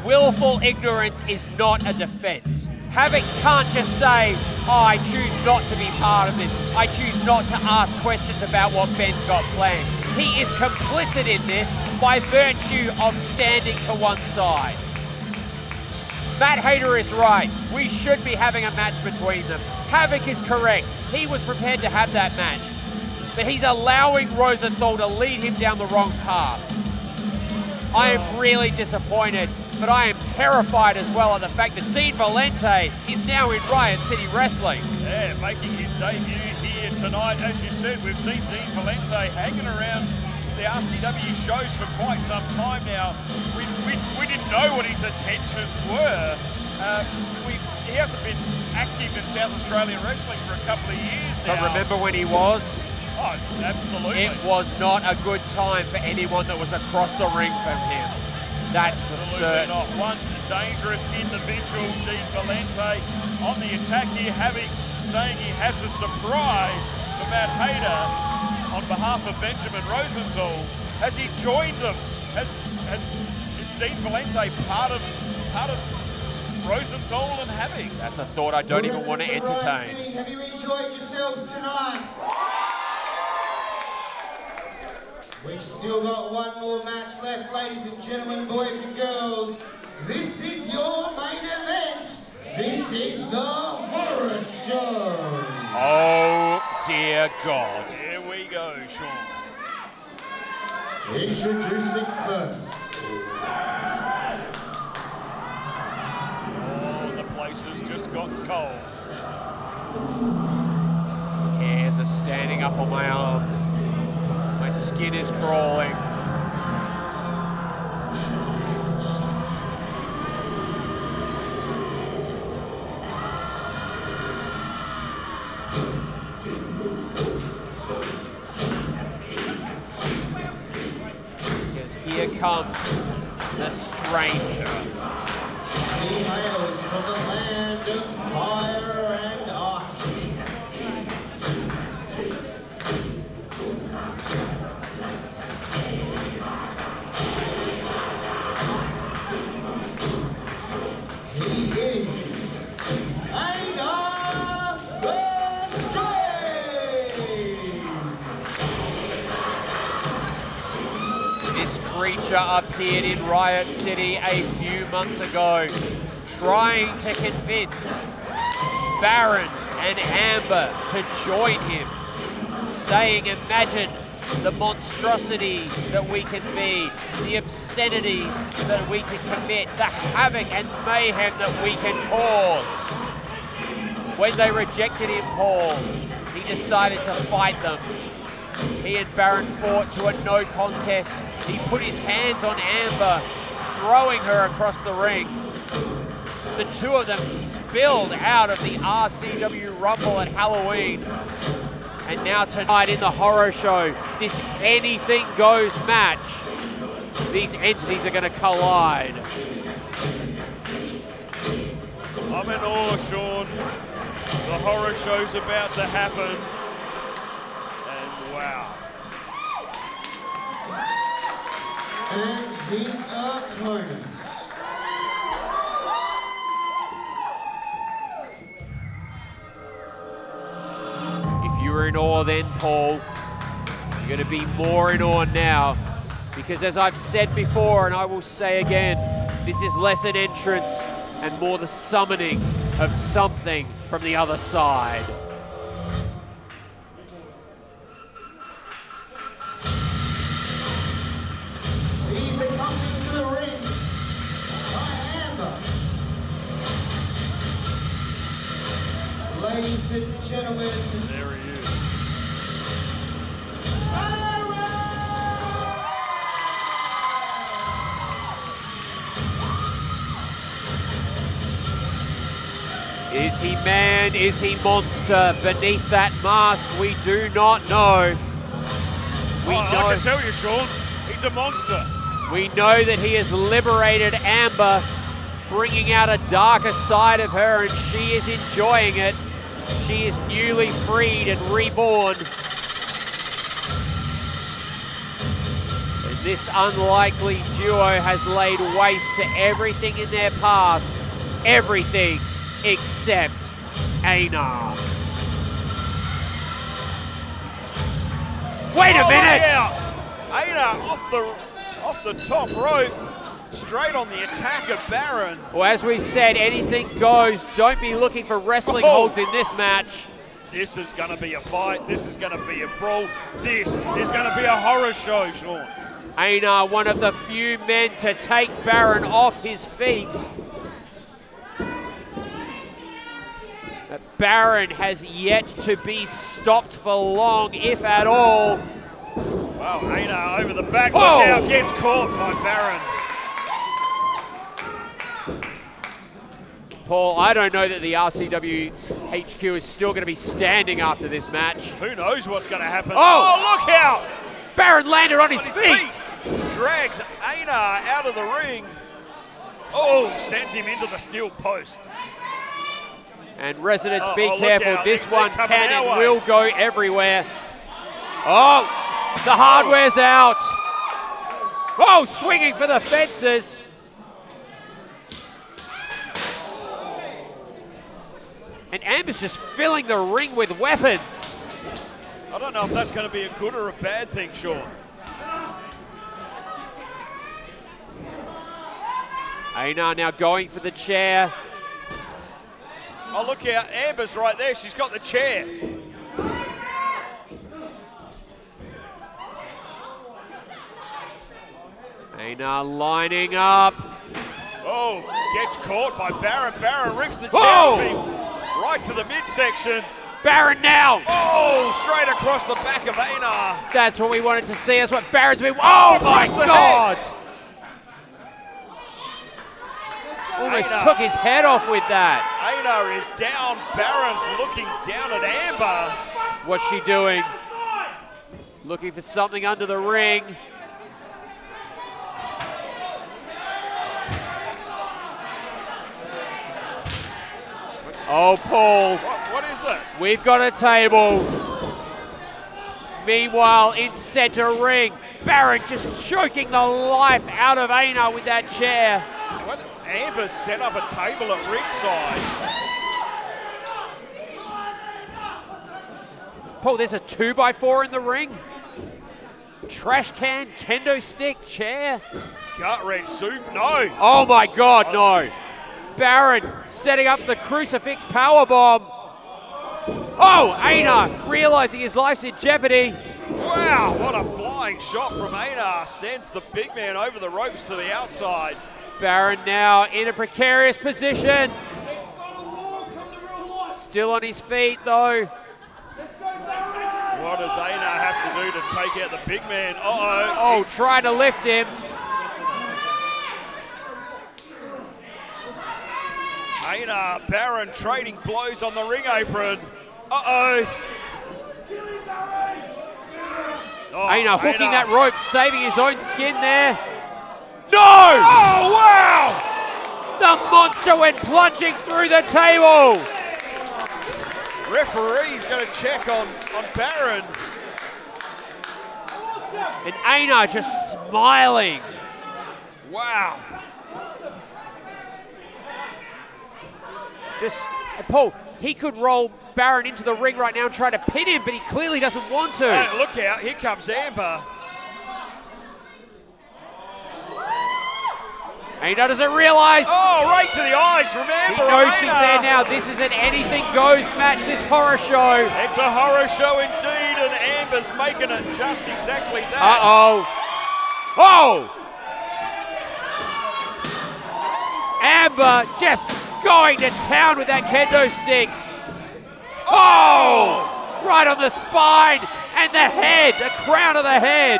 A: willful ignorance is not a defense. Havok can't just say, oh, I choose not to be part of this. I choose not to ask questions about what Ben's got planned. He is complicit in this by virtue of standing to one side. Matt Hayter is right. We should be having a match between them. Havok is correct. He was prepared to have that match. But he's allowing Rosenthal to lead him down the wrong path. I am really disappointed, but I am terrified as well at the fact that Dean Valente is now in Riot City Wrestling.
B: Yeah, making his debut here tonight. As you said, we've seen Dean Valente hanging around the RCW shows for quite some time now. We didn't know what his intentions were. He hasn't been active in South Australian wrestling for a couple of years now.
A: But remember when he was?
B: Oh, absolutely.
A: It was not a good time for anyone that was across the ring from him. That's for certain.
B: Not one dangerous individual, Dean Valente on the attack here. Havok saying he has a surprise for Matt Hayter on behalf of Benjamin Rosenthal. Has he joined them? Is Dean Valente part of Rosenthal and Havok?
A: That's a thought I don't even want to entertain.
C: Have you enjoyed yourselves tonight? We've still got one more match left, ladies and gentlemen, boys and girls. This is your main event. This is the Horror Show.
A: Oh, dear God.
B: Here we go, Sean.
C: Introducing first.
B: Oh, the place has just gotten cold.
A: Hairs are standing up on my arm. My skin is crawling. Because here comes the stranger.
C: He hails from the land of fire and ice. He is Einar The Strange.
A: This creature appeared in Riot City a few months ago, trying to convince Barren and Amber to join him, saying, imagine the monstrosity that we can be, the obscenities that we can commit, the havoc and mayhem that we can cause. When they rejected him, Paul, he decided to fight them. He and Barren fought to a no contest. He put his hands on Amber, throwing her across the ring. The two of them spilled out of the RCW Rumble at Halloween. And now tonight in the Horror Show, this anything goes match, these entities are going to collide.
B: I'm in awe, Sean. The Horror Show's about to happen. And wow.
C: And his opponent.
A: If you were in awe then, Paul, you're going to be more in awe now. Because as I've said before, and I will say again, this is less an entrance and more the summoning of something from the other side.
C: He's accompanied to the ring by Amber. Ladies and gentlemen,
B: There he is.
A: Is he man? Is he monster? Beneath that mask, we do not know. We know.
B: I can tell you, Sean, he's a monster.
A: We know that he has liberated Amber, bringing out a darker side of her, and she is enjoying it. She is newly freed and reborn. And this unlikely duo has laid waste to everything in their path. Everything except Einar. Wait a minute!
B: Einar off the top rope, straight on the attack of Barren.
A: Well, as we said, anything goes. Don't be looking for wrestling holds in this match.
B: This is going to be a fight. This is going to be a brawl. This is going to be a horror show, Sean.
A: Einar, one of the few men to take Barren off his feet. But Barren has yet to be stopped for long, if at all.
B: Wow, Einar over the back.
A: Whoa.
B: Look out, gets caught by Barren.
A: Paul, I don't know that the RCW HQ is still going to be standing after this match.
B: Who knows what's going to happen?
A: Oh,
B: look out!
A: Barren landed on his feet.
B: Drags Einar out of the ring. Oh, sends him into the steel post.
A: And residents, be
B: look
A: careful.
B: out.
A: This
B: They're
A: one
B: coming
A: can
B: our
A: and
B: way.
A: will go everywhere. Oh, the hardware's out. Oh, swinging for the fences. And Amber's just filling the ring with weapons.
B: I don't know if that's going to be a good or a bad thing, Sean.
A: Einar now going for the chair.
B: Oh, look out. Amber's right there. She's got the chair.
A: Einar lining up.
B: Oh, gets caught by Barren. Barren rips the chair
A: Oh!
B: off him right to the midsection.
A: Barren now.
B: Oh, straight across the back of Einar.
A: That's what we wanted to see. That's what Barren's been. Oh my
B: across the
A: God!
B: head.
A: Almost
B: Einar.
A: took his head off with that.
B: Einar is down. Barren's looking down at Amber.
A: What's she doing? Looking for something under the ring. Oh, Paul.
B: What is it?
A: We've got a table. Meanwhile, in center ring, Barren just choking the life out of Einar with that chair.
B: What? Amber set up a table at ringside.
A: Paul, there's a 2x4 in the ring. Trash can, kendo stick, chair.
B: Gut wrench soup, no.
A: Oh my God, no. Barren setting up the crucifix powerbomb. Oh, Einar realizing his life's in jeopardy.
B: Wow, what a flying shot from Einar. Sends the big man over the ropes to the outside.
A: Barren now in a precarious position. Still on his feet though.
B: What does Einar have to do to take out the big man? Uh-oh.
A: Oh, trying to lift him.
B: Einar, Barren trading blows on the ring apron. Uh-oh. Oh,
A: Einar hooking
B: Einar.
A: that rope, saving his own skin there. No!
B: Oh, wow!
A: The monster went plunging through the table.
B: Referee's going to check on Barren.
A: And Einar just smiling.
B: Wow.
A: Just, Paul, he could roll Barren into the ring right now and try to pin him, but he clearly doesn't want to.
B: Hey, look out, here comes Amber.
A: Einar doesn't realize.
B: Oh, right to the eyes from Amber.
A: He knows she's there now. This is an anything goes match, this horror show.
B: It's a horror show indeed, and Amber's making it just exactly that.
A: Uh-oh. Oh! Amber just going to town with that kendo stick. Oh! Right on the spine and the head, the crown of the head.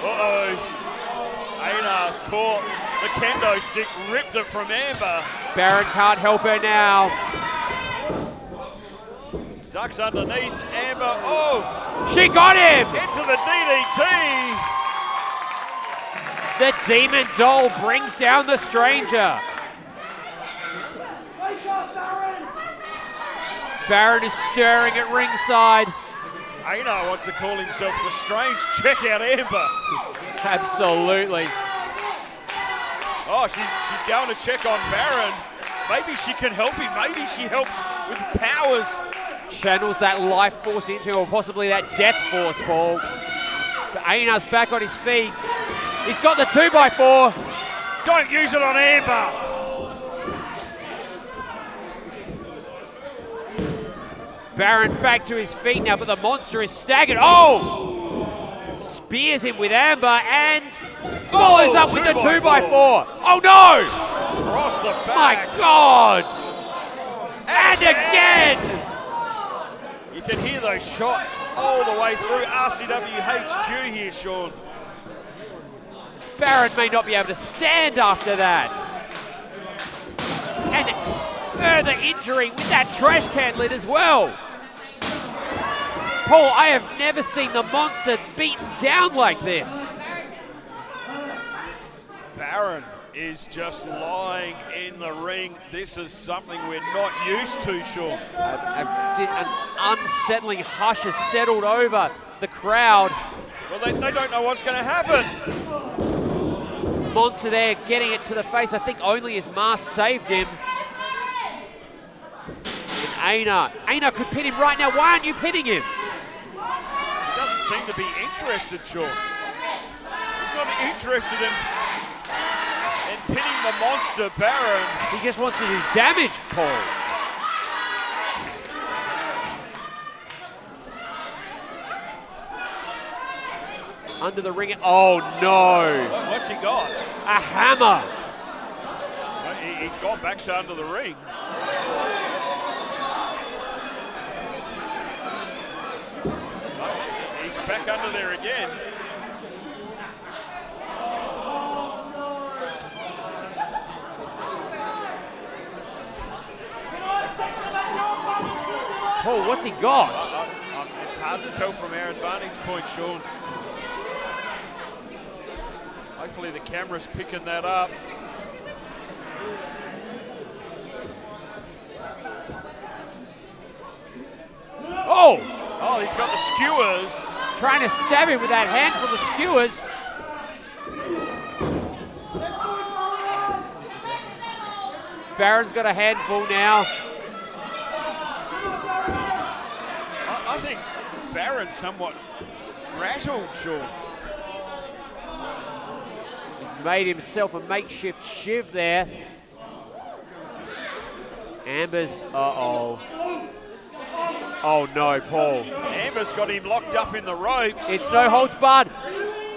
B: Uh-oh. Einar's caught the kendo stick, ripped it from Amber.
A: Barren can't help her now.
B: Ducks underneath Amber. Oh!
A: She got him!
B: Into the DDT.
A: The demon doll brings down the stranger. Barren is stirring at ringside.
B: Einar wants to call himself the Strange. Check out Amber.
A: Absolutely.
B: Oh, she's going to check on Barren. Maybe she can help him. Maybe she helps with powers.
A: Channels that life force into, or possibly that death force, Paul. But Einar's back on his feet. He's got the 2x4.
B: Don't use it on Amber.
A: Barren back to his feet now, but the monster is staggered. Oh! Spears him with Amber and follows up with the 2x4. Oh no!
B: Across the back.
A: My God! And again!
B: You can hear those shots all the way through RCW HQ here, Sean.
A: Barren may not be able to stand after that. And further injury with that trash can lid as well. Paul, I have never seen the monster beaten down like this.
B: Barren is just lying in the ring. This is something we're not used to, Sean.
A: An unsettling hush has settled over the crowd.
B: Well, they don't know what's going to happen.
A: Monster there getting it to the face. I think only his mask saved him. And Einar could pin him right now. Why aren't you pinning him?
B: He doesn't seem to be interested, Sean. He's not interested in pinning the monster, Barren.
A: He just wants to do damage, Paul. Under the ring. Oh no!
B: What's he got?
A: A hammer.
B: He's gone back to under the ring. He's back under there again.
A: Paul, what's he got?
B: It's hard to tell from our advantage point, Sean. Hopefully the camera's picking that up.
A: Oh!
B: Oh, he's got the skewers.
A: Trying to stab him with that handful of skewers. Barren's got a handful now.
B: I think Barren's somewhat rattled, Sean.
A: He's made himself a makeshift shiv there. Amber's, uh-oh. Oh no, Paul.
B: Amber's got him locked up in the ropes.
A: It's no holds barred.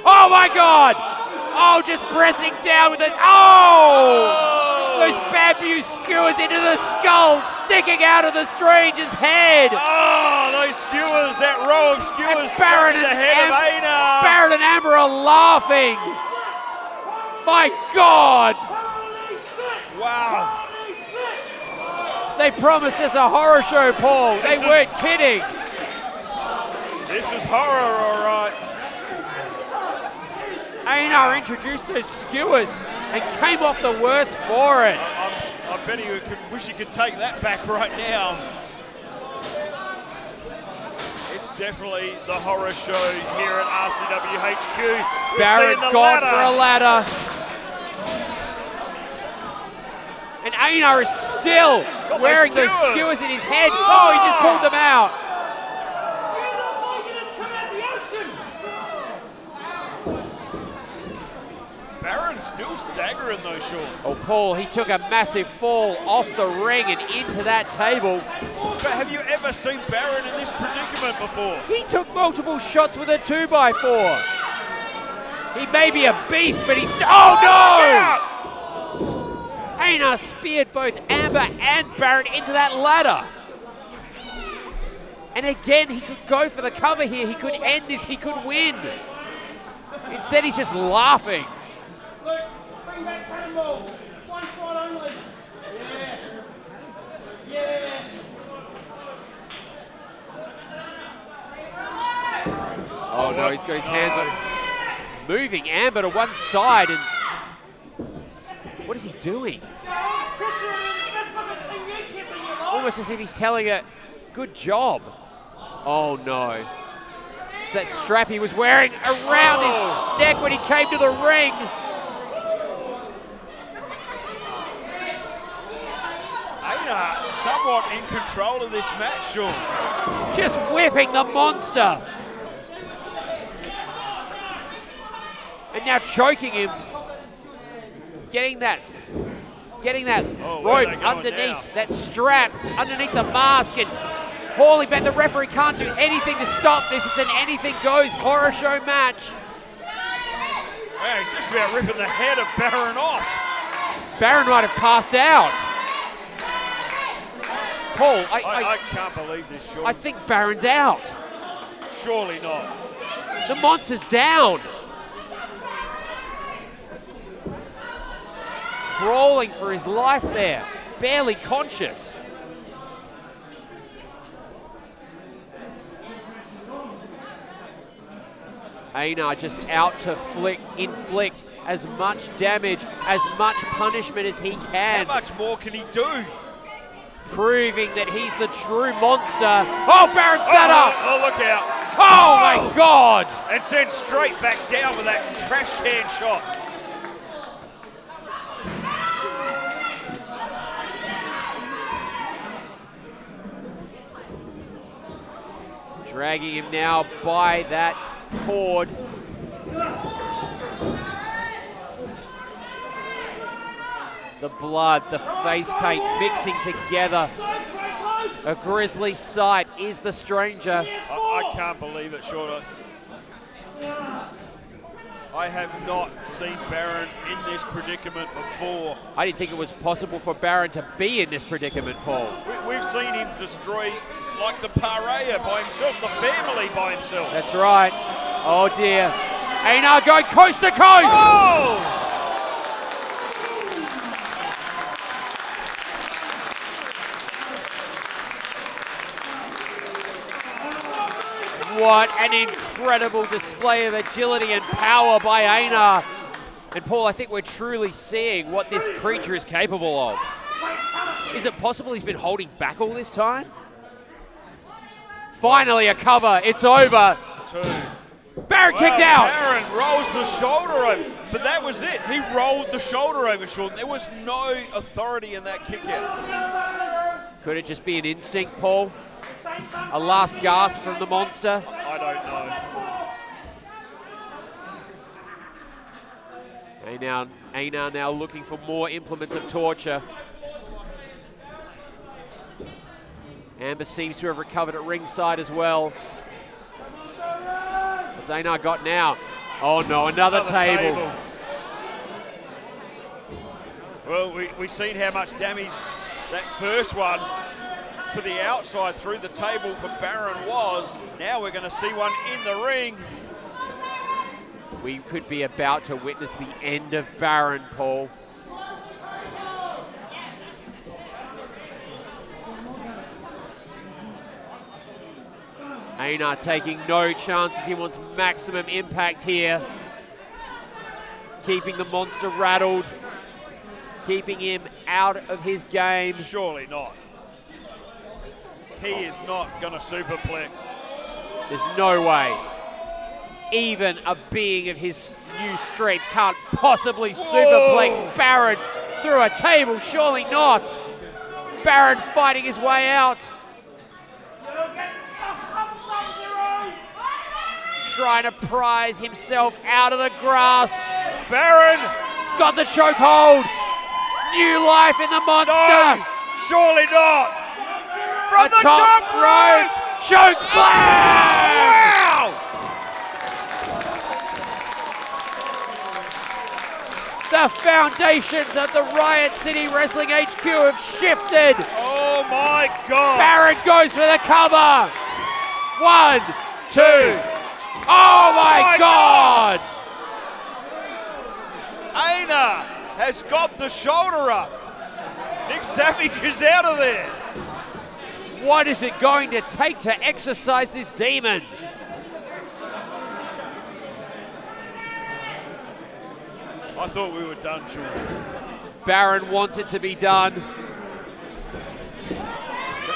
A: Oh my God! Oh, just pressing down with it. Oh! Those bamboo skewers into the skull, sticking out of the Stranger's head.
B: Oh, those skewers, that row of skewers stuck in the head of Einar.
A: Barren and Amber are laughing. My God!
B: Wow.
A: They promised us a horror show, Paul. They weren't kidding.
B: This is horror, all right.
A: Einar introduced those skewers and came off the worst for it.
B: I bet he wish he could take that back right now. definitely the horror show here at RCW HQ.
A: Barren's gone for a ladder. And Einar is still wearing those skewers in his head. Oh, he just pulled them out.
B: Barren's still staggering though, Sean.
A: Oh, Paul, he took a massive fall off the ring and into that table.
B: But have you ever seen Barren in this predicament before?
A: He took multiple shots with a 2x4. He may be a beast, but he's... Oh, no! Einar speared both Amber and Barren into that ladder. And again, he could go for the cover here. He could end this. He could win. Instead, he's just laughing.
D: Look, bring back Cannonball. One fight only. Yeah. Yeah.
A: Oh no, he's got his hands on, moving Amber to one side, and what is he doing? Almost as if he's telling her, good job. Oh no. It's that strap he was wearing around his neck when he came to the ring.
B: Einar somewhat in control of this match, Sean.
A: Just whipping the monster. And now choking him. Getting that rope underneath, that strap underneath the mask, and hauling back. The referee can't do anything to stop this. It's an anything goes horror show match.
B: Yeah, he's just about ripping the head of Barren off.
A: Barren might have passed out. Paul,
B: I can't believe this, Sean.
A: I think Barren's out.
B: Surely not.
A: The monster's down. Crawling for his life there. Barely conscious. Einar just out to inflict as much damage, as much punishment as he can.
B: How much more can he do?
A: Proving that he's the true monster. Oh, Barren sat up!
B: Oh, look out.
A: Oh my God!
B: And sent straight back down with that trash can shot.
A: Dragging him now by that cord. The blood, the face paint mixing together. A grisly sight is the stranger.
B: I can't believe it, Sean. I have not seen Barren in this predicament before.
A: I didn't think it was possible for Barren to be in this predicament, Paul.
B: We've seen him destroy like the Parea by himself, the family by himself.
A: That's right. Oh dear. Einar going coast to coast.
B: Oh!
A: What an incredible display of agility and power by Einar. And Paul, I think we're truly seeing what this creature is capable of. Is it possible he's been holding back all this time? Finally a cover, it's over. Barren kicked out.
B: Barren rolls the shoulder over, but that was it. He rolled the shoulder over, Sean. There was no authority in that kick out.
A: Could it just be an instinct, Paul? A last gasp from the monster?
B: I don't know.
A: Einar now looking for more implements of torture. Amber seems to have recovered at ringside as well. What's Einar got now? Oh no, another table.
B: Well, we've seen how much damage that first one to the outside through the table for Barren was. Now we're going to see one in the ring.
A: We could be about to witness the end of Barren, Paul. Einar taking no chances. He wants maximum impact here. Keeping the monster rattled. Keeping him out of his game.
B: Surely not. He is not going to superplex.
A: There's no way. Even a being of his new strength can't possibly superplex Barren through a table, surely not. Barren fighting his way out. Trying to prize himself out of the grasp.
B: Barren's
A: got the chokehold. New life in the monster.
B: No, surely not. From the top
A: rope. Choke slam.
B: Wow.
A: The foundations of the Riot City Wrestling HQ have shifted.
B: Oh my God.
A: Barren goes for the cover. 1, 2. Oh my God.
B: Einar has got the shoulder up. Nick Savage is out of there.
A: What is it going to take to exorcise this demon?
B: I thought we were done, Sean.
A: Barren wants it to be done.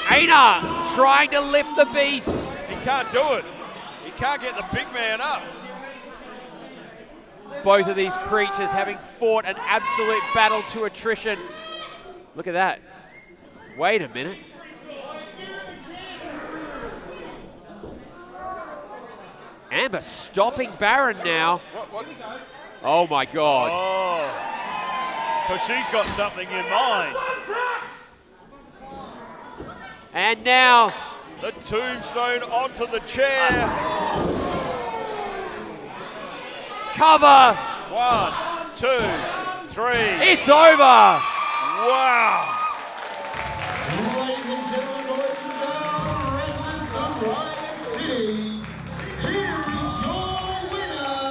A: Einar trying to lift the beast.
B: He can't do it. He can't get the big man up.
A: Both of these creatures having fought an absolute battle to attrition. Look at that. Wait a minute. Amber stopping Barren now.
B: What?
A: Oh my God.
B: Oh, because she's got something in mind.
A: And now
B: the tombstone onto the chair.
A: Cover.
B: 1, 2, 3.
A: It's over.
B: Wow.
C: Ladies and gentlemen, boys and girls, residents of Riot City, here is your winner,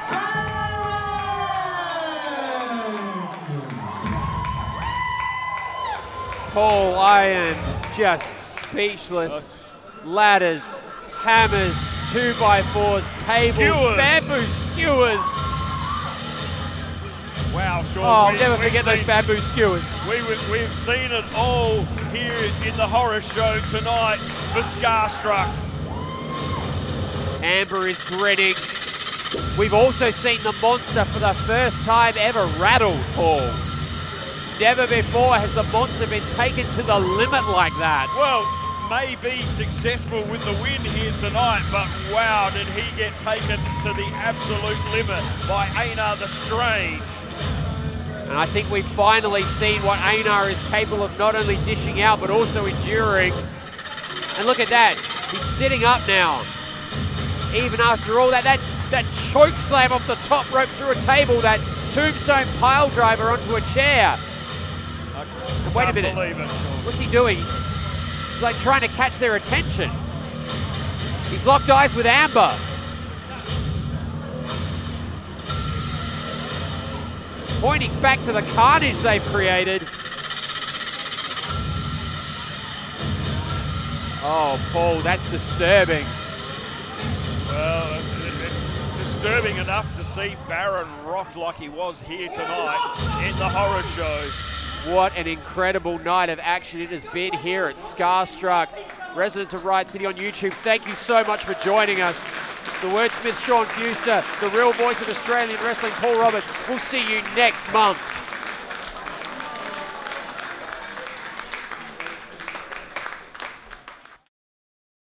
C: Barren!
A: Paul, I am just speechless. Ladders, hammers, 2x4s, tables,
B: Skewers.
A: bamboo skewers.
B: Wow, Sean.
A: Oh, I'll never forget those bamboo skewers.
B: We've seen it all here in the horror show tonight for Scarstruck.
A: Amber is grinning. We've also seen the monster for the first time ever rattled, Paul. Never before has the monster been taken to the limit like that.
B: Well, may be successful with the win here tonight, but wow, did he get taken to the absolute limit by Einar The Strange.
A: And I think we've finally seen what Einar is capable of not only dishing out, but also enduring. And look at that, he's sitting up now. Even after all that choke slam off the top rope through a table, that tombstone pile driver onto a chair. And wait a minute, what's he doing? He's like trying to catch their attention. He's locked eyes with Amber. Pointing back to the carnage they've created. Oh, Paul, that's disturbing.
B: Well, disturbing enough to see Barren rocked like he was here tonight in the horror show.
A: What an incredible night of action it has been here at Scarstruck. Residents of Riot City on YouTube, thank you so much for joining us. The wordsmith Sean Fuster, the real voice of Australian wrestling Paul Roberts. We'll see you next month.